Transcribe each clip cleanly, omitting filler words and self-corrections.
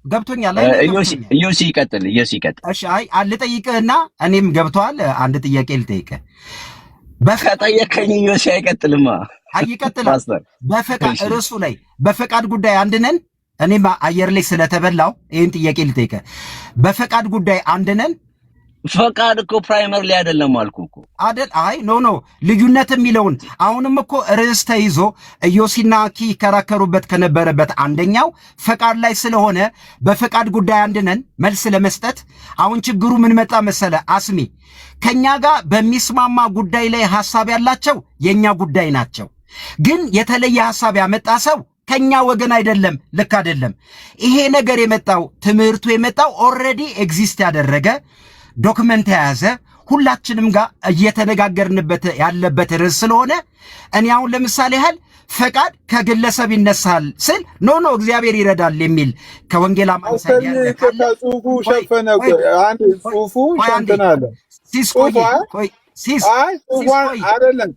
ገብቶኛል። እኔ ገብቶኛል። ኢዮሲ ይቀጥል። እሺ አይ ልጠይቅህና እኔም ገብቷል። አንድ ጥያቄ ልጠይቅህ። ከጠየቀኝ ኢዮሲ አይቀጥልማ። አይ ይቀጥላል። በፈቃድ ርዕሱ ላይ በፈቃድ ጉዳይ አንድ ነን። እኔም አየር ላይ ስለተበላው ይህን ጥያቄ ልጠይቅህ። በፈቃድ ጉዳይ አንድ ነን። ፈቃድ እኮ ፕራይመርሊ አይደለም አልኩ እኮ አይደል? አይ ኖ ልዩነት የሚለውን አሁንም እኮ ርዕስ ተይዞ ኢዮሲና አኪ ይከራከሩበት ከነበረበት አንደኛው ፈቃድ ላይ ስለሆነ በፈቃድ ጉዳይ አንድ ነን መልስ ለመስጠት። አሁን ችግሩ ምን መጣ መሰለ አስሚ፣ ከኛ ጋር በሚስማማ ጉዳይ ላይ ሐሳብ ያላቸው የኛ ጉዳይ ናቸው። ግን የተለየ ሐሳብ ያመጣ ሰው ከኛ ወገን አይደለም። ልክ አይደለም። ይሄ ነገር የመጣው ትምህርቱ የመጣው ኦልሬዲ ኤግዚስት ያደረገ ዶክመንት የያዘ ሁላችንም ጋር እየተነጋገርንበት ያለበት ርዕስ ስለሆነ እኔ አሁን ለምሳሌ ያህል ፈቃድ ከግለሰብ ይነሳል ስል ኖ እግዚአብሔር ይረዳል የሚል ከወንጌል አማሳይ ያለ ጽሁፉ ሸፈነ። አንድ ጽሁፉ ሸፈናለ። ሲስ አይደለም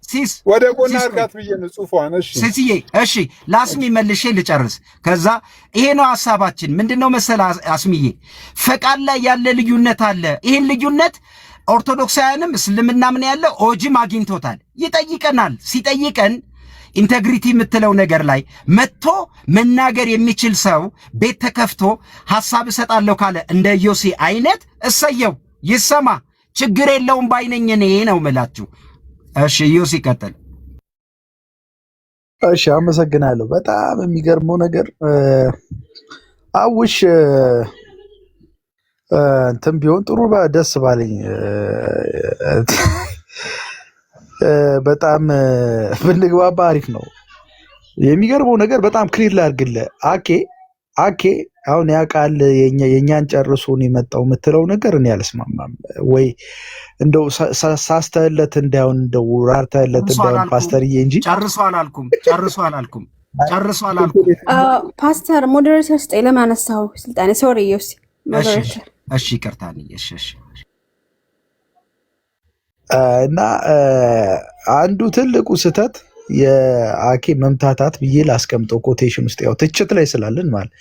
ሲስ ወደ ጎና አርጋት ብዬ ነው ጽሁፏን። እሺ ሲስዬ፣ እሺ ላስሚ መልሼ ልጨርስ። ከዛ ይሄ ነው ሐሳባችን። ምንድነው መሰለ አስሚዬ፣ ፈቃድ ላይ ያለ ልዩነት አለ። ይሄን ልዩነት ኦርቶዶክሳውያንም እስልምና ምን ያለ ኦጂም አግኝቶታል። ይጠይቀናል። ሲጠይቀን ኢንቴግሪቲ የምትለው ነገር ላይ መጥቶ መናገር የሚችል ሰው ቤት ተከፍቶ ሐሳብ እሰጣለሁ ካለ እንደ ኢዮሲ አይነት እሰየው፣ ይሰማ፣ ችግር የለውም ባይነኝ እኔ ነው የምላችሁ። እሺ ኢዮሲ ቀጥል። እሺ አመሰግናለሁ። በጣም የሚገርመው ነገር አውሽ እንትን ቢሆን ጥሩ ደስ ባለኝ። በጣም ብንግባባ አሪፍ ነው። የሚገርመው ነገር በጣም ክሊር ላድርግልህ አኬ አሁን ያውቃል የኛን ጨርሶን የመጣው የምትለው ነገር እኔ አልስማማም። ወይ እንደው ሳስተለት እንዳይሆን እንደው ራርተለት እንዳይሆን ፓስተርዬ እንጂ ጨርሶ አላልኩም። ፓስተር ሞዴሬተር ስጠኝ። ለማነሳው ስልጣኔ ሶሪ ዮሲ ሞዴሬተር። እሺ ይቅርታኝ። እሺ እና አንዱ ትልቁ ስህተት የአኬ መምታታት ብዬ ላስቀምጠው ኮቴሽን ውስጥ ያው ትችት ላይ ስላለን ማለት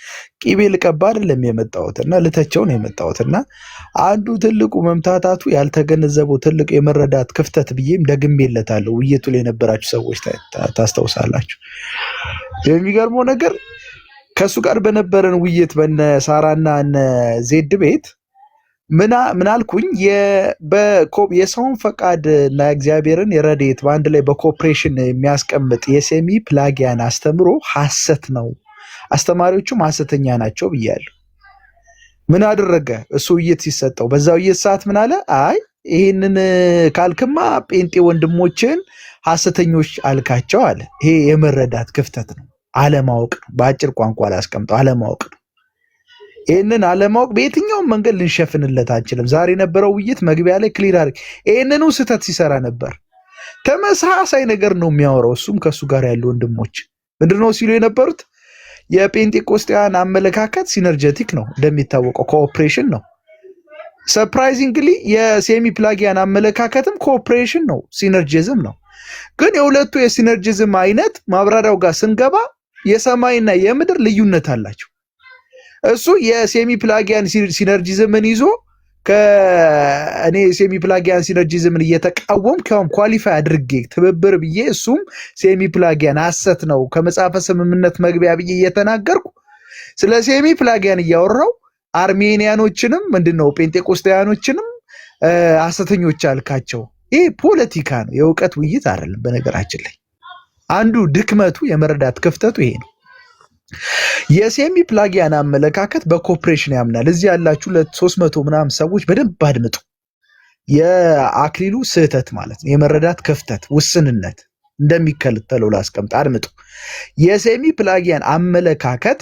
ቂቤ ልቀባ አይደለም የመጣሁት እና ልተቸው ነው የመጣሁት። እና አንዱ ትልቁ መምታታቱ ያልተገነዘበው ትልቁ የመረዳት ክፍተት ብዬም ደግሜለታለሁ። ውይይቱ ላይ የነበራችሁ ሰዎች ታስታውሳላችሁ። የሚገርመው ነገር ከሱ ጋር በነበረን ውይይት በነ ሳራና እነ ዜድ ቤት ምን አልኩኝ? የሰውን ፈቃድ እና እግዚአብሔርን የረድኤት በአንድ ላይ በኮኦፕሬሽን የሚያስቀምጥ የሴሚ ፕላጊያን አስተምሮ ሐሰት ነው፣ አስተማሪዎቹም ሐሰተኛ ናቸው ብያለሁ። ምን አደረገ እሱ? ውይይት ሲሰጠው በዛው ውይይት ሰዓት ምን አለ? አይ ይህንን ካልክማ ጴንጤ ወንድሞችን ሐሰተኞች አልካቸው አለ። ይሄ የመረዳት ክፍተት ነው፣ አለማወቅ ነው። በአጭር ቋንቋ ላስቀምጠው፣ አለማወቅ ነው። ይህንን አለማወቅ በየትኛውም መንገድ ልንሸፍንለት አንችልም። ዛሬ የነበረው ውይይት መግቢያ ላይ ክሊር አድርግ ይህንኑ ስህተት ሲሰራ ነበር። ተመሳሳይ ነገር ነው የሚያወራው። እሱም ከእሱ ጋር ያሉ ወንድሞች ምንድነው ሲሉ የነበሩት? የጴንጤቆስጤያን አመለካከት ሲነርጀቲክ ነው፣ እንደሚታወቀው ኮኦፕሬሽን ነው። ሰርፕራይዚንግሊ የሴሚ ፕላጊያን አመለካከትም ኮኦፕሬሽን ነው፣ ሲነርጂዝም ነው። ግን የሁለቱ የሲነርጂዝም አይነት ማብራሪያው ጋር ስንገባ የሰማይና የምድር ልዩነት አላቸው። እሱ የሴሚ ፕላጊያን ሲነርጂዝምን ይዞ ከእኔ ሴሚ ፕላጊያን ሲነርጂዝምን እየተቃወም ከሁን ኳሊፋይ አድርጌ ትብብር ብዬ እሱም ሴሚ ፕላጊያን ሐሰት ነው ከመጽሐፈ ስምምነት መግቢያ ብዬ እየተናገርኩ ስለ ሴሚ ፕላጊያን እያወራው አርሜኒያኖችንም ምንድነው ጴንጤቆስጣውያኖችንም ሐሰተኞች አልካቸው። ይሄ ፖለቲካ ነው፣ የእውቀት ውይይት አይደለም። በነገራችን ላይ አንዱ ድክመቱ የመረዳት ክፍተቱ ይሄ ነው። የሴሚ ፕላጊያን አመለካከት በኮኦፕሬሽን ያምናል። እዚህ ያላችሁ 300 ምናምን ሰዎች በደንብ አድምጡ። የአክሊሉ ስህተት ማለት ነው፣ የመረዳት ክፍተት ውስንነት እንደሚከተለው ላስቀምጥ፣ አድምጡ። የሴሚ ፕላጊያን አመለካከት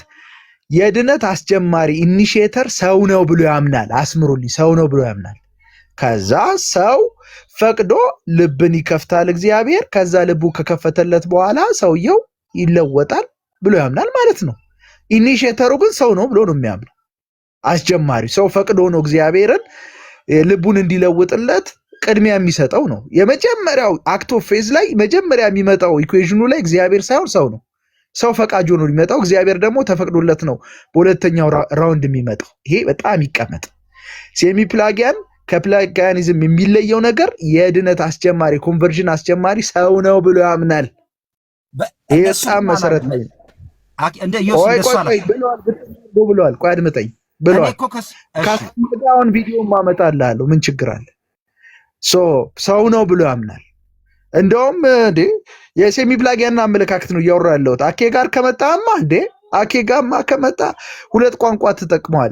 የድነት አስጀማሪ ኢኒሺየተር ሰው ነው ብሎ ያምናል። አስምሩልኝ፣ ሰው ነው ብሎ ያምናል። ከዛ ሰው ፈቅዶ ልብን ይከፍታል እግዚአብሔር። ከዛ ልቡ ከከፈተለት በኋላ ሰውየው ይለወጣል ብሎ ያምናል ማለት ነው። ኢኒሺየተሩ ግን ሰው ነው ብሎ ነው የሚያምነው። አስጀማሪ ሰው ፈቅዶ ነው እግዚአብሔርን ልቡን እንዲለውጥለት ቅድሚያ የሚሰጠው ነው። የመጀመሪያው አክት ኦፍ ፌዝ ላይ መጀመሪያ የሚመጣው ኢኩዌሽኑ ላይ እግዚአብሔር ሳይሆን ሰው ነው። ሰው ፈቃጅ ሆኖ የሚመጣው እግዚአብሔር ደግሞ ተፈቅዶለት ነው በሁለተኛው ራውንድ የሚመጣው። ይሄ በጣም ይቀመጥ። ሴሚ ፕላጊያን ከፕላጊያኒዝም የሚለየው ነገር የድነት አስጀማሪ ኮንቨርዥን አስጀማሪ ሰው ነው ብሎ ያምናል። ይሄ በጣም መሰረታዊ ነው። እንደ ኢዮስ እንደሷላ ብሏል። ቆይ አድምጠኝ ብሏል። ካስመጣውን ቪዲዮ ማመጣልሃለሁ። ምን ችግር አለ? ሰው ነው ብሎ ያምናል። እንደውም እንዴ የሴሚ ፕላጊያን አመለካከት ነው እያወራ ያለሁት። አኬ ጋር ከመጣማ እንዴ አኬ ጋርማ ከመጣ ሁለት ቋንቋ ተጠቅመዋል።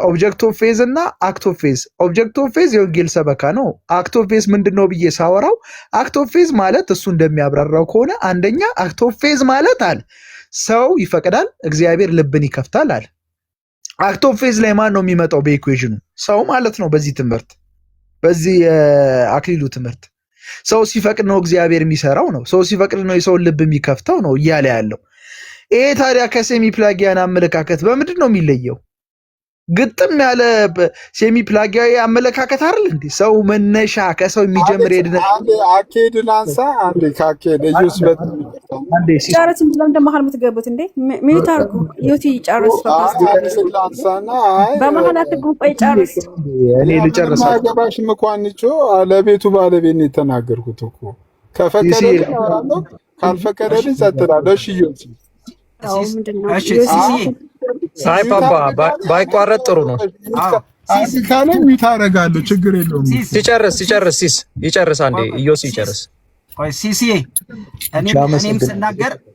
ኦብጀክት ኦፍ ፌዝ እና አክት ኦፍ ፌዝ። ኦብጀክት ኦፍ ፌዝ የወንጌል ሰበካ ነው። አክት ኦፍ ፌዝ ምንድነው ብዬ ሳወራው አክት ኦፍ ፌዝ ማለት እሱ እንደሚያብራራው ከሆነ አንደኛ አክት ኦፍ ፌዝ ማለት አለ ሰው ይፈቅዳል፣ እግዚአብሔር ልብን ይከፍታል አለ። አክት ኦፍ ፌዝ ላይ ማን ነው የሚመጣው በኢኩዌሽኑ? ሰው ማለት ነው። በዚህ ትምህርት በዚህ አክሊሉ ትምህርት ሰው ሲፈቅድ ነው እግዚአብሔር የሚሰራው ነው። ሰው ሲፈቅድ ነው የሰውን ልብ የሚከፍተው ነው እያለ ያለው። ይሄ ታዲያ ከሴሚ ፕላጊያን አመለካከት በምንድን ነው የሚለየው? ግጥም ያለ ሴሚ ፕላጊያዊ አመለካከት አይደል እንዴ? ሰው መነሻ ከሰው የሚጀምር የድነት አኬድ ላንሳ አንዴ ካኬድ ኢየሱስ አንዴ ጨርስ። ምንድነው እንደማሃል የምትገቡት እንዴ? ሚዩት አድርጉ። ዩቲ ጨርስ። ላንሳና በመሃል አትግቡ። ቆይ ጨርስ። እኔ ልጨርስ። ማገባሽ መኳንቾ ለቤቱ ባለቤት ነው የተናገርኩት እኮ። ከፈቀደልኝ አወራለሁ፣ ካልፈቀደልኝ ጸጥላለሁ። እሺ ዩቲ አይ ፓፓ ባይቋረጥ ጥሩ ነው። ካለ ሚዩት አደርጋለሁ፣ ችግር የለውም። ሲጨርስ ይጨርስ። አንዴ ኢዮስ ይጨርስ። ሲሲ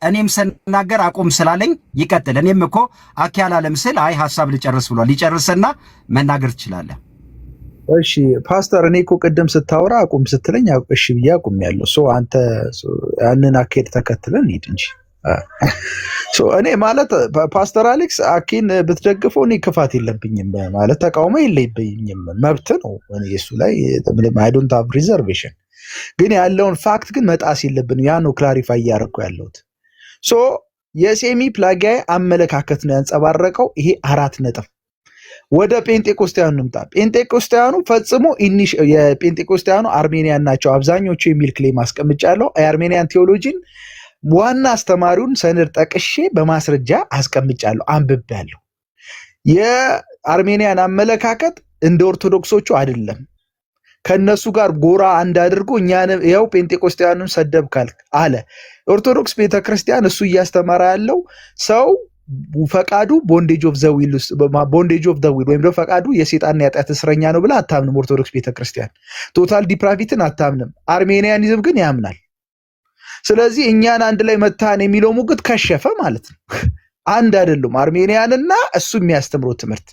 እኔም ስናገር አቁም ስላለኝ ይቀጥል። እኔም እኮ አኬ አላለም ስል አይ ሀሳብ ልጨርስ ብሏል። ይጨርስና መናገር ትችላለህ። እሺ ፓስተር፣ እኔ እኮ ቅድም ስታወራ አቁም ስትለኝ እሺ ብዬ አቁሜያለሁ። አንተ ያንን አኬድ ተከትለን ሂድ እንጂ እኔ ማለት ፓስተር አሌክስ አኬን ብትደግፈው እኔ ክፋት የለብኝም ማለት ተቃውሞ የለብኝም፣ መብት ነው። እኔ እሱ ላይ አይ ዶንት ሃቭ ሪዘርቬሽን። ግን ያለውን ፋክት ግን መጣስ የለብንም። ያ ነው ክላሪፋይ እያደረኩ ያለሁት። የሴሚ ፕላጊያዊ አመለካከት ነው ያንጸባረቀው። ይሄ 4 ነጥብ። ወደ ጴንጤቆስታውያኑ እንምጣ። ጴንጤቆስታውያኑ ፈጽሞ የጴንጤቆስታውያኑ አርሜኒያን ናቸው አብዛኞቹ የሚል ክሌም አስቀምጫለሁ። የአርሜኒያን ቴዎሎጂን ዋና አስተማሪውን ሰነድ ጠቅሼ በማስረጃ አስቀምጫለሁ፣ አንብቤያለሁ። የአርሜኒያን አመለካከት እንደ ኦርቶዶክሶቹ አይደለም። ከነሱ ጋር ጎራ አንድ አድርጎ እኛን ያው ጴንጤቆስታውያኑን ሰደብካል አለ። ኦርቶዶክስ ቤተክርስቲያን እሱ እያስተማረ ያለው ሰው ፈቃዱ ቦንዴጅ ኦፍ ዘ ዊል ወይም ደግሞ ፈቃዱ የሰይጣንና የኃጢአት እስረኛ ነው ብላ አታምንም። ኦርቶዶክስ ቤተክርስቲያን ቶታል ዲፕራቪቲን አታምንም። አርሜኒያኒዝም ግን ያምናል። ስለዚህ እኛን አንድ ላይ መታን የሚለው ሙግት ከሸፈ ማለት ነው። አንድ አይደሉም አርሜኒያንና እሱ የሚያስተምረው ትምህርት።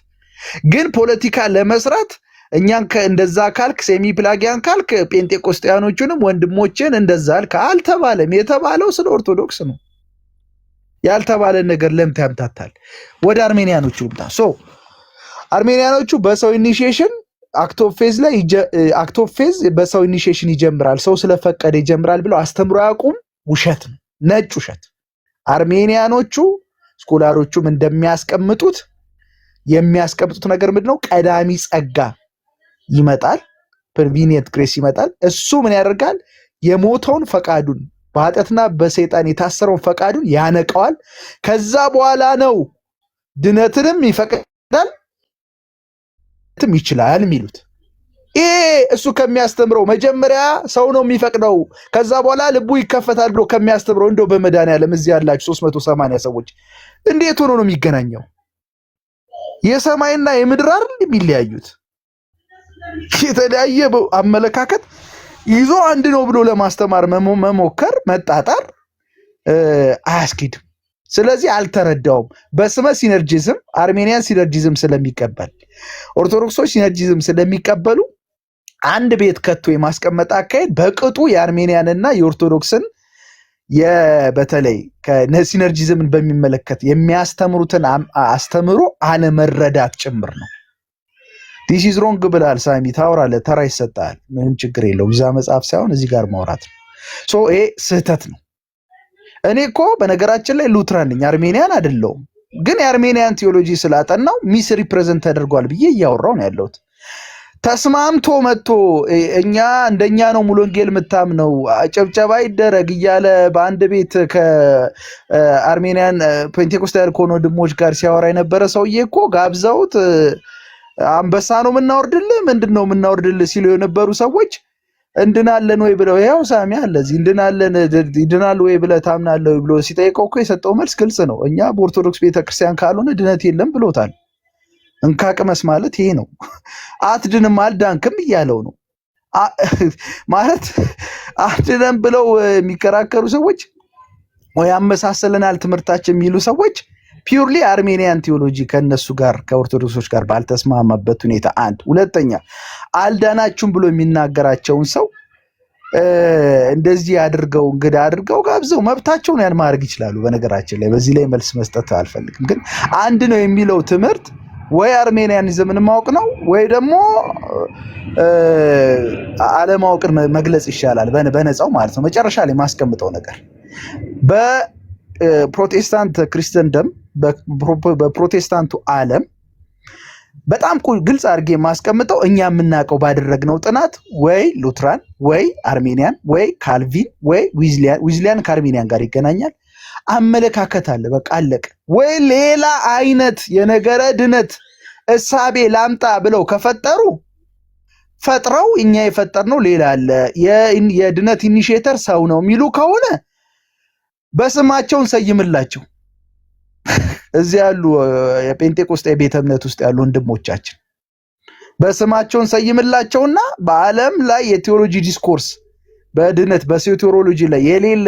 ግን ፖለቲካ ለመስራት እኛን እንደዛ ካልክ ሴሚ ፕላጊያን ካልክ ጴንጤቆስጣያኖቹንም ወንድሞችን እንደዛ አልክ አልተባለም። የተባለው ስለ ኦርቶዶክስ ነው። ያልተባለ ነገር ለምን ያምታታል? ወደ አርሜኒያኖቹ ልምጣ። አርሜኒያኖቹ በሰው ኢኒሺዬሽን አክት ኦፍ ፌዝ በሰው ኢኒሺዬሽን ይጀምራል፣ ሰው ስለፈቀደ ይጀምራል ብለው አስተምሮ ያውቁም። ውሸት ነው፣ ነጭ ውሸት። አርሜኒያኖቹ ስኮላሮቹም እንደሚያስቀምጡት ነገር ምንድነው? ቀዳሚ ጸጋ ይመጣል፣ ፕሪቪኒየንት ግሬስ ይመጣል። እሱ ምን ያደርጋል? የሞተውን ፈቃዱን በኃጢአትና በሰይጣን የታሰረውን ፈቃዱን ያነቀዋል። ከዛ በኋላ ነው ድነትንም ይፈቅዳል ይችላል የሚሉት። ይሄ እሱ ከሚያስተምረው መጀመሪያ ሰው ነው የሚፈቅደው፣ ከዛ በኋላ ልቡ ይከፈታል ብሎ ከሚያስተምረው እንደው በመድኃኒዓለም እዚህ ያላችሁ 380 ሰዎች እንዴት ሆኖ ነው የሚገናኘው? የሰማይና የምድር አይደል የሚለያዩት? የተለያየ አመለካከት ይዞ አንድ ነው ብሎ ለማስተማር መሞከር መጣጣር አያስኬድም። ስለዚህ አልተረዳውም። በስመ ሲነርጂዝም አርሜኒያን ሲነርጂዝም ስለሚቀበል ኦርቶዶክሶች ሲነርጂዝም ስለሚቀበሉ አንድ ቤት ከቶ የማስቀመጥ አካሄድ በቅጡ የአርሜኒያንና የኦርቶዶክስን በተለይ ሲነርጂዝምን በሚመለከት የሚያስተምሩትን አስተምሮ አለመረዳት ጭምር ነው። ዲስ ኢዝ ሮንግ ብላል ሳሚ፣ ታወራለህ፣ ተራ ይሰጣል፣ ምንም ችግር የለውም። እዛ መጽሐፍ ሳይሆን እዚህ ጋር ማውራት ነው። ይሄ ስህተት ነው። እኔ እኮ በነገራችን ላይ ሉትራን ነኝ፣ አርሜኒያን አይደለሁም። ግን የአርሜኒያን ቴዎሎጂ ስላጠናው ሚስ ሪፕሬዘንት ተደርጓል ብዬ እያወራው ነው ያለሁት። ተስማምቶ መጥቶ እኛ እንደኛ ነው ሙሉ ወንጌል የምታምነው ጨብጨባ ይደረግ እያለ በአንድ ቤት ከአርሜኒያን ፔንቴኮስታል ከሆኑ ወንድሞች ጋር ሲያወራ የነበረ ሰውዬ እኮ ጋብዘውት አንበሳ ነው የምናወርድልህ ምንድነው የምናወርድልህ ሲሉ የነበሩ ሰዎች እንድናለን ወይ ብለው ያው ሳሚ አለ እዚህ እንድናለን ይድናል ወይ ብለህ ታምናለህ ወይ ብሎ ሲጠይቀው እኮ የሰጠው መልስ ግልጽ ነው። እኛ በኦርቶዶክስ ቤተክርስቲያን ካልሆነ ድነት የለም ብሎታል። እንካቅመስ ማለት ይሄ ነው። አትድንም አልዳንክም እያለው ነው ማለት አትድንም ብለው የሚከራከሩ ሰዎች ወይ አመሳሰለናል ትምህርታችን የሚሉ ሰዎች ፒውርሊ አርሜኒያን ቴዎሎጂ ከነሱ ጋር ከኦርቶዶክሶች ጋር ባልተስማማበት ሁኔታ አንድ ሁለተኛ አልዳናችሁም ብሎ የሚናገራቸውን ሰው እንደዚህ አድርገው እንግዳ አድርገው ጋብዘው መብታቸውን ያን ማድረግ ይችላሉ። በነገራችን ላይ በዚህ ላይ መልስ መስጠት አልፈልግም። ግን አንድ ነው የሚለው ትምህርት ወይ አርሜኒያኒዝምን ማወቅ ነው ወይ ደግሞ አለማወቅን መግለጽ ይሻላል በነፃው ማለት ነው። መጨረሻ ላይ ማስቀምጠው ነገር በፕሮቴስታንት ክርስቲያንደም በፕሮቴስታንቱ ዓለም በጣም ግልጽ አድርጌ ማስቀምጠው እኛ የምናውቀው ባደረግነው ጥናት ወይ ሉትራን ወይ አርሜኒያን ወይ ካልቪን ወይ ዊዝሊያን ከአርሜኒያን ጋር ይገናኛል አመለካከት አለ። በቃ አለቀ። ወይ ሌላ አይነት የነገረ ድነት እሳቤ ላምጣ ብለው ከፈጠሩ ፈጥረው እኛ የፈጠርነው ሌላ አለ የድነት ኢኒሺየተር ሰው ነው የሚሉ ከሆነ በስማቸውን ሰይምላቸው። እዚህ ያሉ የጴንጤቆስጤ ቤተ እምነት ውስጥ ያሉ ወንድሞቻችን በስማቸውን ሰይምላቸውና በዓለም ላይ የቴዎሎጂ ዲስኮርስ በድነት በሶቴሮሎጂ ላይ የሌለ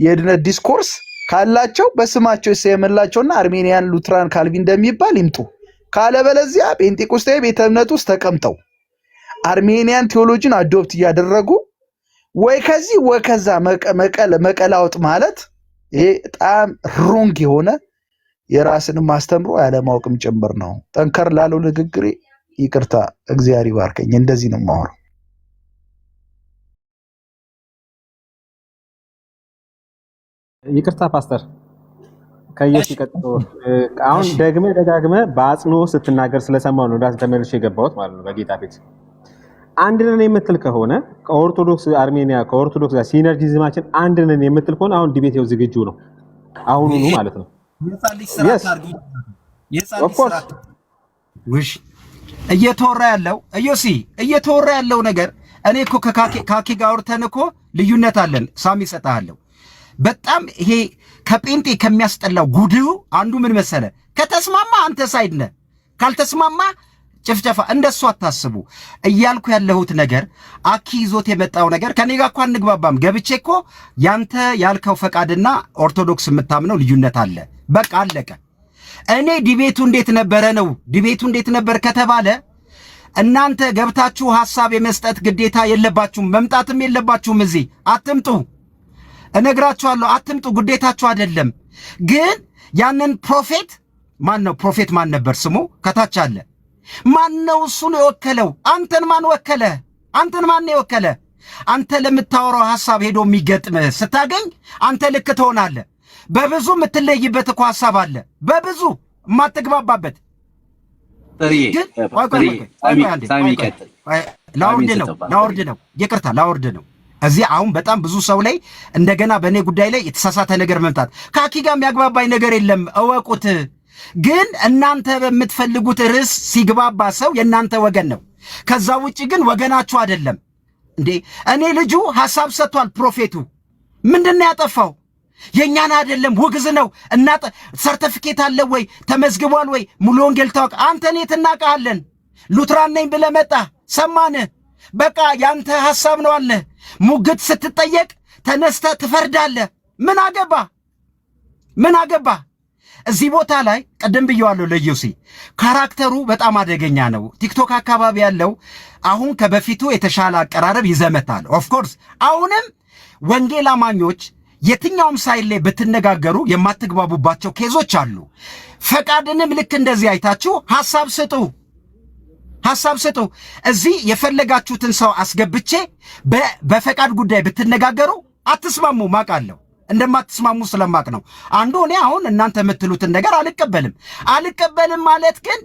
የድነት ዲስኮርስ ካላቸው በስማቸው ይሰየምላቸውና አርሜኒያን ሉትራን ካልቪን እንደሚባል ይምጡ። ካለበለዚያ ጴንጤቆስጤ ቤተ እምነት ውስጥ ተቀምጠው አርሜኒያን ቴዎሎጂን አዶፕት እያደረጉ ወይ ከዚህ ወይ ከዛ መቀላውጥ ማለት ይሄ በጣም ሮንግ የሆነ የራስን ማስተምሮ ያለማወቅም ጭምር ነው። ጠንከር ላለው ንግግሬ ይቅርታ፣ እግዚአብሔር ይባርከኝ። እንደዚህ ነው የማወራው። ይቅርታ ፓስተር ከኢየሱስ ቀጥሎ አሁን ደጋግመ በአጽንኦት ስትናገር ስለሰማው ነው ዳስ ተመልሼ የገባሁት ማለት ነው። በጌታ ቤት አንድ ነን የምትል ከሆነ ከኦርቶዶክስ አርሜኒያ ከኦርቶዶክስ ጋር ሲነርጂዝማችን አንድ ነን የምትል ከሆነ አሁን ዲቤቴው ዝግጁ ነው አሁኑኑ ማለት ነው። እየተወራ ያለው እዮሲ እየተወራ ያለው ነገር እኔ እኮ ከካኪ ጋር አውርተን እኮ ልዩነት አለን። ሳሚ ሰጣለሁ በጣም ይሄ ከጴንጤ ከሚያስጠላው ጉድው አንዱ ምን መሰለ፣ ከተስማማ አንተ ሳይድ ነህ፣ ካልተስማማ ጭፍጨፋ። እንደሱ አታስቡ እያልኩ ያለሁት ነገር አኪ ይዞት የመጣው ነገር ከኔ ጋር እንኳን እንግባባም። ገብቼ እኮ ያንተ ያልከው ፈቃድና ኦርቶዶክስ የምታምነው ልዩነት አለ። በቃ አለቀ። እኔ ዲቤቱ እንዴት ነበረ ነው ዲቤቱ እንዴት ነበር ከተባለ እናንተ ገብታችሁ ሐሳብ የመስጠት ግዴታ የለባችሁም፣ መምጣትም የለባችሁም። እዚህ አትምጡ፣ እነግራችኋለሁ፣ አትምጡ፣ ግዴታችሁ አይደለም። ግን ያንን ፕሮፌት ማን ነበር ስሙ? ከታች አለ። ማን ነው እሱን የወከለው? አንተን ማን ወከለ? አንተን ማን የወከለ? አንተ ለምታወራው ሐሳብ ሄዶ የሚገጥምህ ስታገኝ አንተ ልክ ትሆናለህ። በብዙ የምትለይበት እኮ ሐሳብ አለ፣ በብዙ የማትግባባበት። ላውርድ ነው፣ ይቅርታ ላውርድ ነው። እዚህ አሁን በጣም ብዙ ሰው ላይ እንደገና በእኔ ጉዳይ ላይ የተሳሳተ ነገር መምጣት ከአኪ ጋር የሚያግባባኝ ነገር የለም፣ እወቁት። ግን እናንተ በምትፈልጉት ርዕስ ሲግባባ ሰው የእናንተ ወገን ነው። ከዛ ውጭ ግን ወገናችሁ አይደለም እንዴ። እኔ ልጁ ሐሳብ ሰጥቷል። ፕሮፌቱ ምንድነው ያጠፋው? የኛን አይደለም፣ ውግዝ ነው። እና ሰርቲፊኬት አለ ወይ? ተመዝግቧል ወይ? ሙሉ ወንጌል ታውቅ? አንተ እኔ ትናቃለን። ሉትራን ነኝ ብለህ መጣ፣ ሰማንህ። በቃ ያንተ ሐሳብ ነው አለ። ሙግት ስትጠየቅ ተነስተ ትፈርዳለህ። ምን አገባ? እዚህ ቦታ ላይ ቀደም ብየዋለሁ ለዮሲ ካራክተሩ በጣም አደገኛ ነው። ቲክቶክ አካባቢ ያለው አሁን ከበፊቱ የተሻለ አቀራረብ ይዘመታል። ኦፍ ኮርስ አሁንም ወንጌል አማኞች የትኛውም ሳይል ላይ ብትነጋገሩ የማትግባቡባቸው ኬዞች አሉ። ፈቃድንም ልክ እንደዚህ አይታችሁ ሐሳብ ስጡ። እዚህ የፈለጋችሁትን ሰው አስገብቼ በፈቃድ ጉዳይ ብትነጋገሩ አትስማሙ። ማቃለሁ እንደማትስማሙ ስለማቅ ነው። አንዱ እኔ አሁን እናንተ የምትሉትን ነገር አልቀበልም ማለት ግን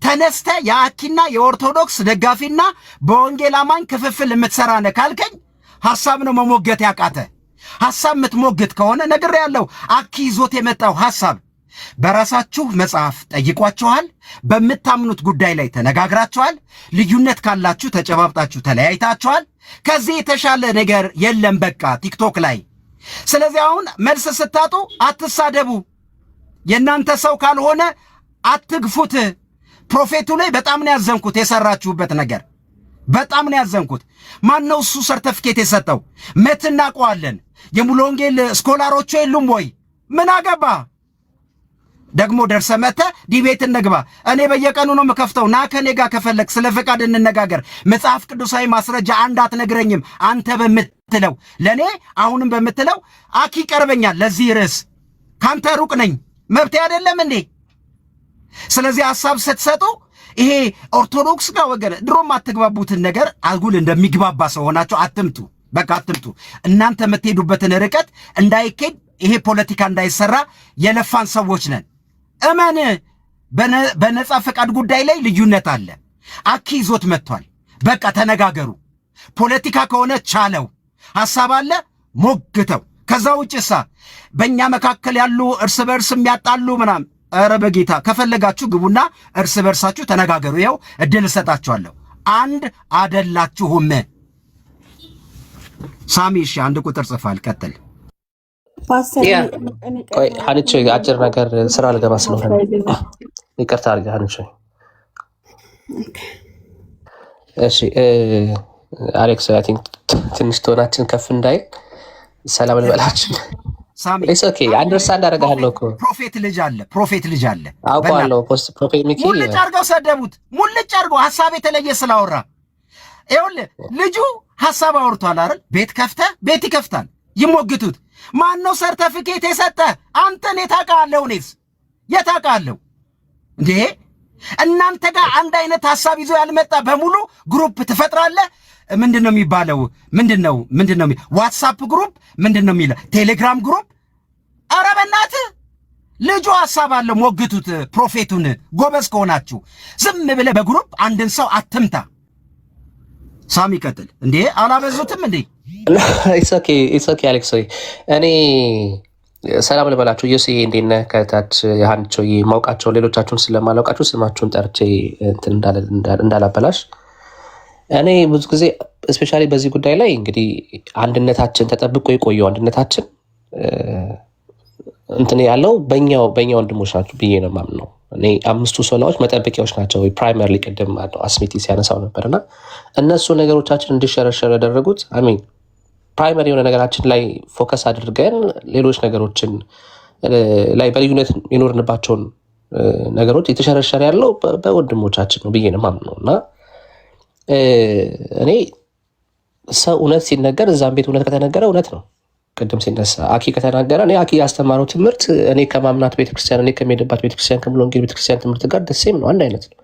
ተነስተ የአኪና የኦርቶዶክስ ደጋፊና በወንጌል አማኝ ክፍፍል የምትሰራ ነህ ካልከኝ ሐሳብ ነው መሞገት ያቃተ። ሐሳብ የምትሞግት ከሆነ ነገር ያለው አኪ ይዞት የመጣው ሐሳብ በራሳችሁ መጽሐፍ ጠይቋችኋል። በምታምኑት ጉዳይ ላይ ተነጋግራችኋል። ልዩነት ካላችሁ ተጨባብጣችሁ ተለያይታችኋል። ከዚህ የተሻለ ነገር የለም በቃ ቲክቶክ ላይ። ስለዚህ አሁን መልስ ስታጡ አትሳደቡ። የእናንተ ሰው ካልሆነ አትግፉት። ፕሮፌቱ ላይ በጣም ነው ያዘንኩት። የሰራችሁበት ነገር በጣም ነው ያዘንኩት። ማን ነው እሱ ሰርተፊኬት የሰጠው? መት እናውቀዋለን። የሙሉ ወንጌል ስኮላሮቹ የሉም ወይ? ምን አገባ? ደግሞ ደርሰ መተ ዲቤት እንግባ። እኔ በየቀኑ ነው የምከፍተው። ና ከኔ ጋር ከፈለግ ስለ ፈቃድ እንነጋገር። መጽሐፍ ቅዱሳዊ ማስረጃ አንድ አትነግረኝም። አንተ በምትለው ለኔ አሁንም በምትለው አኪ ቀርበኛል። ለዚህ ርዕስ ካንተ ሩቅ ነኝ። መብቴ አይደለም እንዴ? ስለዚህ ሐሳብ ስትሰጡ ይሄ ኦርቶዶክስ ጋር ወገን ድሮም አትግባቡትን ነገር አጉል እንደሚግባባ ሰው ሆናችሁ አትምቱ። በቃ አትምቱ። እናንተ የምትሄዱበትን ርቀት እንዳይኬድ ይሄ ፖለቲካ እንዳይሰራ የለፋን ሰዎች ነን። እመን። በነጻ ፈቃድ ጉዳይ ላይ ልዩነት አለ። አኪ ይዞት መጥቷል። በቃ ተነጋገሩ። ፖለቲካ ከሆነ ቻለው። ሐሳብ አለ ሞግተው። ከዛ ውጭሳ በእኛ መካከል ያሉ እርስ በርስ የሚያጣሉ ምናምን፣ ኧረ በጌታ ከፈለጋችሁ ግቡና እርስ በርሳችሁ ተነጋገሩ። ይኸው እድል እሰጣችኋለሁ። አንድ አደላችሁም። ሳሚ እሺ፣ አንድ ቁጥር ጽፋል። ቀጥል። ቆይ ሀኒቾ አጭር ነገር ስራ ልገባ ስለሆነ ይቅርታ አድርጋ ሀኒቾ። እሺ አሌክስ አይ ቲንክ ትንሽ ቶናችን ከፍ እንዳይል ሰላም ልበላችን። ሳሚ ኢትስ ኦኬ አንደርስታንድ አደርጋለሁ እኮ ፕሮፌት ልጅ አለ አውቃለሁ። ፖስት ፕሮፌት ሚኪ ሙልጭ አድርገው ሰደቡት። ሙልጭ አድርገው ሐሳብ የተለየ ስላወራ ይኸውልህ ልጁ ሐሳብ አውርቷል አይደል? ቤት ይከፍታል። ይሞግቱት። ማን ነው ሰርተፊኬት የሰጠ? አንተን የታውቃለሁ። እኔስ የታውቃለሁ እንዴ? እናንተ ጋር አንድ አይነት ሐሳብ ይዞ ያልመጣ በሙሉ ግሩፕ ትፈጥራለህ። ምንድነው የሚባለው? ምንድነው ዋትስአፕ ግሩፕ ምንድነው የሚለው? ቴሌግራም ግሩፕ። ኧረ በእናትህ ልጁ ሐሳብ አለው። ሞግቱት ፕሮፌቱን። ጎበዝ ከሆናችሁ ዝም ብለህ በግሩፕ አንድን ሰው አትምታ። ሳሚ ቀጥል። እንዴ አላበዙትም እንዴ? ኢትስ ኦኬ አሌክስ። እኔ ሰላም ልበላችሁ። ዮሴ እንዴት ነህ? ከታች የሀንቾ ማውቃቸው ሌሎቻችሁን ስለማላውቃችሁ ስማችሁን ጠርቼ እንትን እንዳላበላሽ እኔ ብዙ ጊዜ እስፔሻሊ በዚህ ጉዳይ ላይ እንግዲህ አንድነታችን ተጠብቆ የቆየው አንድነታችን እንትን ያለው በእኛ ወንድሞች ናቸው ብዬ ነው የማምነው። እኔ አምስቱ ሶላዎች መጠበቂያዎች ናቸው። ፕራይመርሊ ቅድም አስሜቲ ሲያነሳው ነበርና እነሱ ነገሮቻችን እንዲሸረሸር ያደረጉት አሚን ፕራይመሪ የሆነ ነገራችን ላይ ፎከስ አድርገን ሌሎች ነገሮችን ላይ በልዩነት የኖርንባቸውን ነገሮች የተሸረሸረ ያለው በወንድሞቻችን ነው ብዬ ነው የማምነው። እና እኔ ሰው እውነት ሲነገር እዛም ቤት እውነት ከተነገረ እውነት ነው። ቅድም ሲነሳ አኪ ከተናገረ እኔ አኪ ያስተማረው ትምህርት እኔ ከማምናት ቤተክርስቲያን እኔ ከሚሄድባት ቤተክርስቲያን ከሙሉ ወንጌል ቤተክርስቲያን ትምህርት ጋር ደሴም ነው፣ አንድ አይነት ነው።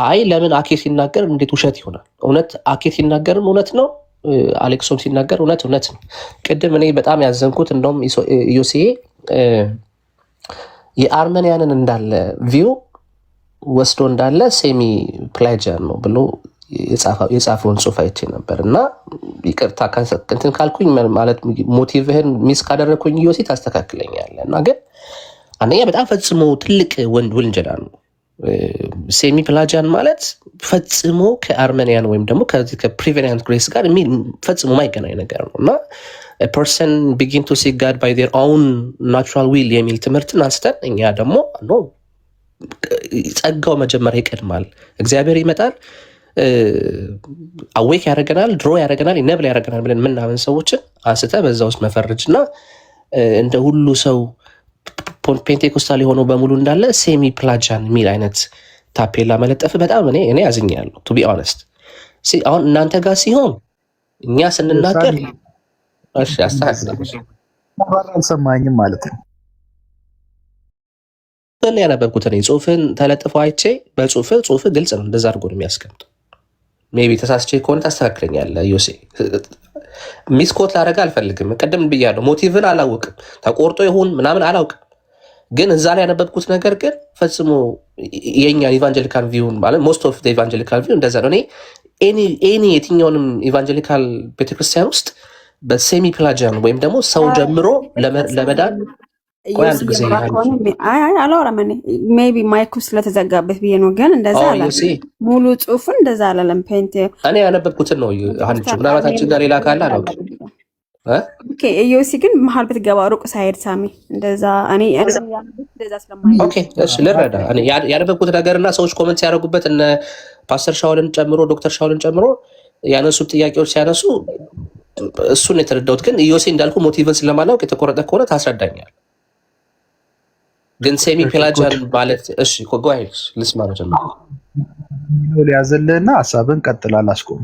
አይ ለምን አኬ ሲናገር እንዴት ውሸት ይሆናል? እውነት አኬ ሲናገርም እውነት ነው፣ አሌክሶም ሲናገር እውነት ነው። ቅድም እኔ በጣም ያዘንኩት እንደውም ዮሴ የአርመኒያንን እንዳለ ቪው ወስዶ እንዳለ ሴሚ ፕላጃን ነው ብሎ የጻፈውን ጽሑፍ አይቼ ነበር እና ይቅርታ እንትን ካልኩኝ ማለት ሞቲቭህን ሚስ ካደረግኩኝ ዮሴ ታስተካክለኛለህ። እና ግን አንደኛ በጣም ፈጽሞ ትልቅ ውንጀላ ነው። ሴሚ ፕላጃን ማለት ፈጽሞ ከአርሜኒያን ወይም ደግሞ ከዚህ ከፕሪቬናንት ግሬስ ጋር ፈጽሞ ማይገናኝ ነገር ነው እና ፐርሰን ቢጊን ቱ ሲ ጋድ ባይ ዜር ኦውን ናቹራል ዊል የሚል ትምህርትን አንስተን እኛ ደግሞ ጸጋው መጀመሪያ ይቀድማል። እግዚአብሔር ይመጣል፣ አዌክ ያደረገናል፣ ድሮ ያደረገናል፣ ይነብል ያደረገናል ብለን ምናምን ሰዎችን አንስተ በዛ ውስጥ መፈረጅ እና እንደ ሁሉ ሰው ፔንቴኮስታል የሆነው በሙሉ እንዳለ ሴሚ ፕላጃን የሚል አይነት ታፔላ መለጠፍ በጣም እኔ አዝኛለሁ። ቱ ቢ ኦነስት አሁን እናንተ ጋር ሲሆን እኛ ስንናገር አልሰማኝም ማለት ነው። ያነበብኩት እኔ ጽሁፍን ተለጥፎ አይቼ ጽሁፍ ግልጽ ነው፣ እንደዛ አድርጎ ነው የሚያስቀምጠው። ሜይ ቢ ተሳስቼ ከሆነ ታስተካክለኛለህ ዮሴ። ሚስኮት ላደርግ አልፈልግም። ቅድም ብያለሁ፣ ሞቲቭን አላውቅም፣ ተቆርጦ ይሁን ምናምን አላውቅም። ግን እዛ ላይ ያነበብኩት ነገር ግን ፈጽሞ የኛን ኢቫንጀሊካል ቪውን ማለት ሞስት ኦፍ ኢቫንጀሊካል ቪው እንደዛ ነው። እኔ የትኛውንም ኢቫንጀሊካል ቤተክርስቲያን ውስጥ በሴሚ ፕላጂያን ወይም ደግሞ ሰው ጀምሮ ለመዳን አላወራም። ሜይ ቢ ማይኩ ስለተዘጋበት ብዬ ነው። ግን እንደዛ ሙሉ ጽሁፉን እንደዛ አላለም። ፔንቴ እኔ ያነበብኩትን ነው። አንቺ ምናልባት አንቺ ጋር ሌላ ካለ አላውቅም። ኦኬ ኢዮሲ ግን መሀል ብትገባ ሩቅ ሳይሄድ ሳሚ እንደዛ እኔ እንደዛ ስለማይ ኦኬ እሺ ልረዳ። እኔ ያነበብኩት ነገርና ሰዎች ኮሜንት ሲያደርጉበት እነ ፓስተር ሻውልን ጨምሮ ዶክተር ሻውልን ጨምሮ ያነሱት ጥያቄዎች ሲያነሱ እሱን የተረዳሁት። ግን ኢዮሲ እንዳልኩ ሞቲቭን ስለማላውቅ የተቆረጠ ከሆነ ታስረዳኛል። ግን ሴሚ ፔላጂያን ማለት እሺ ጎይድ ልስማ ነው ጀምሮ ሊያዘልህና ሀሳብን ቀጥላል አስቆም።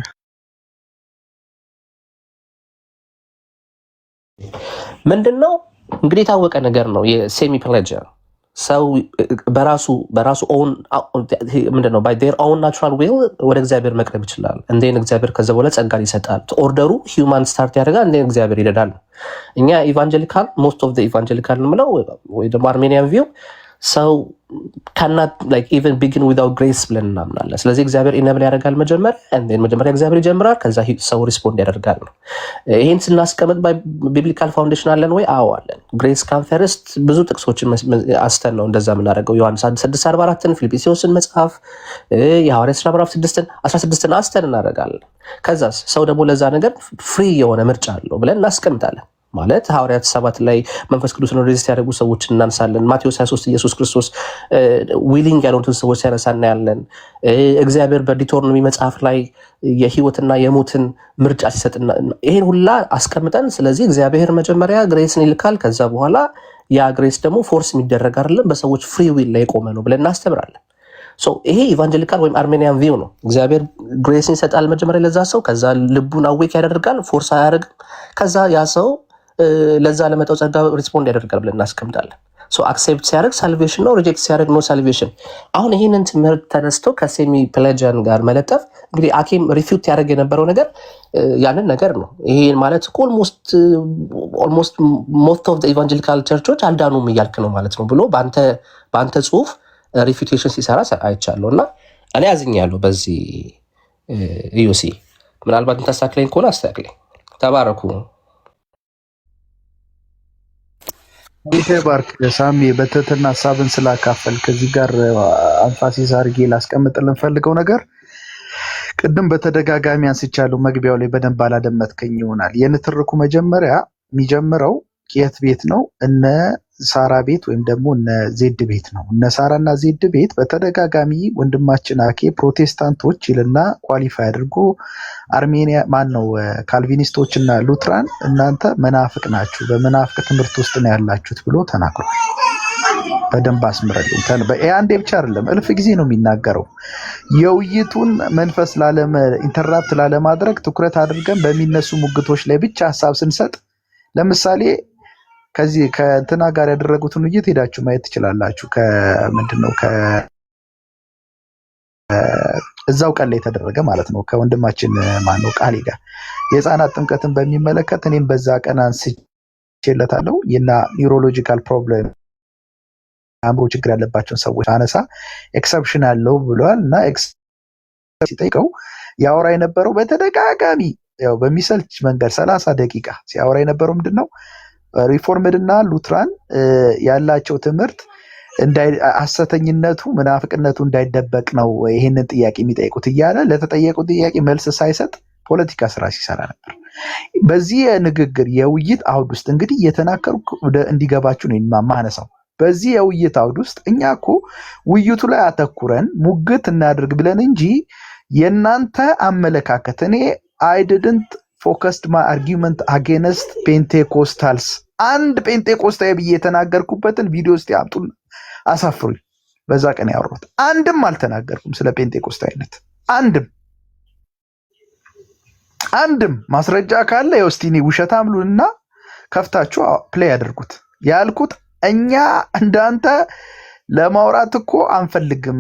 ምንድነው እንግዲህ የታወቀ ነገር ነው የሴሚ ፔላጂያን ሰው በራሱ ኦን ምንድነው ባይ ዴር ኦን ናቹራል ዊል ወደ እግዚአብሔር መቅረብ ይችላል። እንዴን እግዚአብሔር ከዛ በኋላ ጸጋን ይሰጣል። ኦርደሩ ሂውማን ስታርት ያደርጋል። እንዴን እግዚአብሔር ይረዳል። እኛ ኢቫንጀሊካል ሞስት ኦፍ ዘ ኢቫንጀሊካል ነው ወይ ደግሞ አርሜኒያን ቪው ሰው ካናት ላይክ ኢቨን ቢጊን ዊዛውት ግሬስ ብለን እናምናለን። ስለዚህ እግዚአብሔር ኢነብል ያደርጋል መጀመሪያ እግዚአብሔር ይጀምራል፣ ከዛ ሰው ሪስፖንድ ያደርጋል ነው። ይህን ስናስቀምጥ ቢብሊካል ፋውንዴሽን አለን ወይ? አዎ አለን። ግሬስ ካም ፈርስት ብዙ ጥቅሶችን አስተን ነው እንደዛ የምናደርገው። ዮሐንስ 6:44ን ፊልጵስዩስን መጽሐፍ የሐዋርያት ሥራ ምዕራፍ 16ን አስተን እናደርጋለን። ከዛስ ሰው ደግሞ ለዛ ነገር ፍሪ የሆነ ምርጫ አለው ብለን እናስቀምጣለን። ማለት ሐዋርያት 7 ላይ መንፈስ ቅዱስን ሬዚስት ያደረጉ ሰዎችን እናነሳለን። ማቴዎስ 23 ኢየሱስ ክርስቶስ ዊሊንግ ያሉትን ሰዎች ሲያነሳ እናያለን። እግዚአብሔር በዲቶርኖሚ መጽሐፍ ላይ የህይወትና የሞትን ምርጫ ሲሰጥና ይሄን ሁላ አስቀምጠን፣ ስለዚህ እግዚአብሔር መጀመሪያ ግሬስን ይልካል። ከዛ በኋላ ያ ግሬስ ደግሞ ፎርስ የሚደረግ አይደለም፣ በሰዎች ፍሪ ዊል ላይ የቆመ ነው ብለን እናስተምራለን። ይሄ ኢቫንጀሊካል ወይም አርሜኒያን ቪው ነው። እግዚአብሔር ግሬስን ይሰጣል መጀመሪያ ለዛ ሰው፣ ከዛ ልቡን አዌክ ያደርጋል፣ ፎርስ አያደርግም። ከዛ ያ ሰው ለዛ ለመጣው ጸጋ ሪስፖንድ ያደርጋል ብለን እናስቀምጣለን። አክሴፕት ሲያደርግ ሳልቬሽን ነው፣ ሪጀክት ሲያደርግ ነው ሳልቬሽን። አሁን ይህንን ትምህርት ተነስቶ ከሴሚ ፔላጂያን ጋር መለጠፍ እንግዲህ አኬም ሪፊውት ያደርግ የነበረው ነገር ያንን ነገር ነው። ይሄ ማለት ኦልሞስት ሞስት ኦፍ ኢቫንጀሊካል ቸርቾች አልዳኑም እያልክ ነው ማለት ነው ብሎ በአንተ ጽሁፍ ሪፊቴሽን ሲሰራ አይቻለሁ እና እኔ አዝኛለሁ በዚህ ኢዮሲ። ምናልባት እንታሳክለኝ ከሆነ አስተካክለኝ። ተባረኩ። ጌታ ባርክ ሳሚ፣ በትህትና ሀሳብን ስላካፈል ከዚህ ጋር አንፋሲስ አድርጌ ላስቀምጥልን ፈልገው ነገር ቅድም በተደጋጋሚ አንስቻለሁ። መግቢያው ላይ በደንብ አላደመጥከኝ ይሆናል። የንትርኩ መጀመሪያ የሚጀምረው የት ቤት ነው? እነ ሳራ ቤት ወይም ደግሞ እነ ዜድ ቤት ነው። እነ ሳራና ዜድ ቤት በተደጋጋሚ ወንድማችን አኬ ፕሮቴስታንቶች ይልና ኳሊፋይ አድርጎ አርሜኒያ ማን ነው ካልቪኒስቶች እና ሉትራን እናንተ መናፍቅ ናችሁ፣ በመናፍቅ ትምህርት ውስጥ ነው ያላችሁት ብሎ ተናግሯል። በደንብ አስምረልኝ። አንዴ ብቻ አይደለም እልፍ ጊዜ ነው የሚናገረው። የውይይቱን መንፈስ ኢንተራፕት ላለማድረግ ትኩረት አድርገን በሚነሱ ሙግቶች ላይ ብቻ ሀሳብ ስንሰጥ፣ ለምሳሌ ከዚህ ከእንትና ጋር ያደረጉትን ውይይት ሄዳችሁ ማየት ትችላላችሁ። ከምንድነው እዛው ቀን ላይ የተደረገ ማለት ነው። ከወንድማችን ማነው ቃሌ ጋር የህፃናት ጥምቀትን በሚመለከት እኔም በዛ ቀን አንስቼለታለሁ። እና ኒውሮሎጂካል ፕሮብሌም አእምሮ ችግር ያለባቸውን ሰዎች አነሳ ኤክሰፕሽን አለው ብለዋል። እና ሲጠይቀው ያወራ የነበረው በተደጋጋሚ ያው በሚሰልች መንገድ 30 ደቂቃ ሲያወራ የነበረው ምንድነው ሪፎርምድ እና ሉትራን ያላቸው ትምህርት ሐሰተኝነቱ ምናፍቅነቱ እንዳይደበቅ ነው ይሄንን ጥያቄ የሚጠይቁት እያለ ለተጠየቁት ጥያቄ መልስ ሳይሰጥ ፖለቲካ ስራ ሲሰራ ነበር። በዚህ የንግግር የውይይት አውድ ውስጥ እንግዲህ እየተናከሩ እንዲገባችሁ ነው ማነሳው። በዚህ የውይይት አውድ ውስጥ እኛ እኮ ውይይቱ ላይ አተኩረን ሙግት እናድርግ ብለን እንጂ የናንተ አመለካከት እኔ I didn't focused my argument against Pentecostals አንድ ጴንጤቆስታዊ ብዬ የተናገርኩበትን ቪዲዮ እስቲ አምጡን አሳፍሩኝ። በዛ ቀን ያወሩት አንድም አልተናገርኩም ስለ ጴንጤቆስታዊነት። አንድም ማስረጃ ካለ እስቲ ውሸታም ሉና ከፍታችሁ ፕሌይ አድርጉት። ያልኩት እኛ እንዳንተ ለማውራት እኮ አንፈልግም።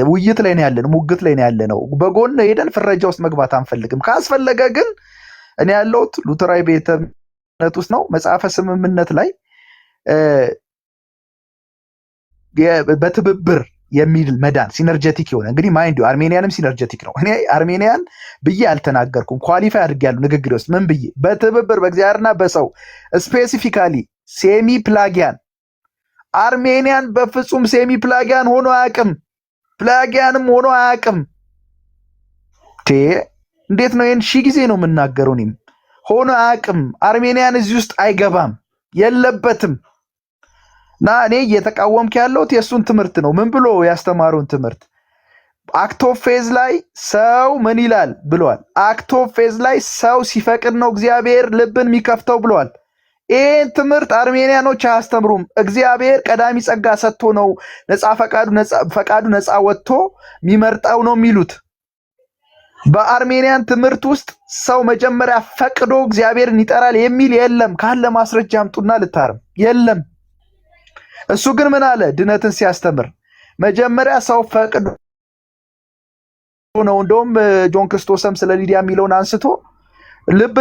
ውይይት ላይ ነው ያለነው፣ ሙግት ላይ ነው ያለነው። በጎን ሄደን ፍረጃ ውስጥ መግባት አንፈልግም። ካስፈለገ ግን እኔ ያለሁት ሉተራዊ ቤተ እምነት ውስጥ ነው። መጽሐፈ ስምምነት ላይ በትብብር የሚል መዳን ሲነርጀቲክ የሆነ እንግዲህ ማይንድ አርሜኒያንም ሲነርጀቲክ ነው። እኔ አርሜኒያን ብዬ አልተናገርኩም። ኳሊፋይ አድርጌያለሁ ንግግር ውስጥ ምን ብዬ በትብብር በእግዚአብሔርና በሰው ስፔሲፊካሊ ሴሚ ፕላጊያን አርሜኒያን በፍጹም ሴሚ ፕላጊያን ሆኖ አያውቅም። ፕላጊያንም ሆኖ አያውቅም። እንዴት ነው? ይህን ሺህ ጊዜ ነው የምናገረው። እኔም ሆኖ አያውቅም። አርሜኒያን እዚህ ውስጥ አይገባም፣ የለበትም። እና እኔ እየተቃወምክ ያለሁት የእሱን ትምህርት ነው። ምን ብሎ ያስተማረውን ትምህርት አክቶፌዝ ላይ ሰው ምን ይላል ብለዋል። አክቶፌዝ ላይ ሰው ሲፈቅድ ነው እግዚአብሔር ልብን የሚከፍተው ብለዋል። ይህን ትምህርት አርሜኒያኖች አያስተምሩም። እግዚአብሔር ቀዳሚ ጸጋ ሰጥቶ ነው ፈቃዱ ነፃ ወጥቶ የሚመርጠው ነው የሚሉት። በአርሜኒያን ትምህርት ውስጥ ሰው መጀመሪያ ፈቅዶ እግዚአብሔርን ይጠራል የሚል የለም። ካለ ማስረጃ አምጡና ልታርም። የለም። እሱ ግን ምን አለ? ድነትን ሲያስተምር መጀመሪያ ሰው ፈቅዶ ነው። እንደውም ጆን ክርስቶስም ስለ ሊዲያ የሚለውን አንስቶ ልቡ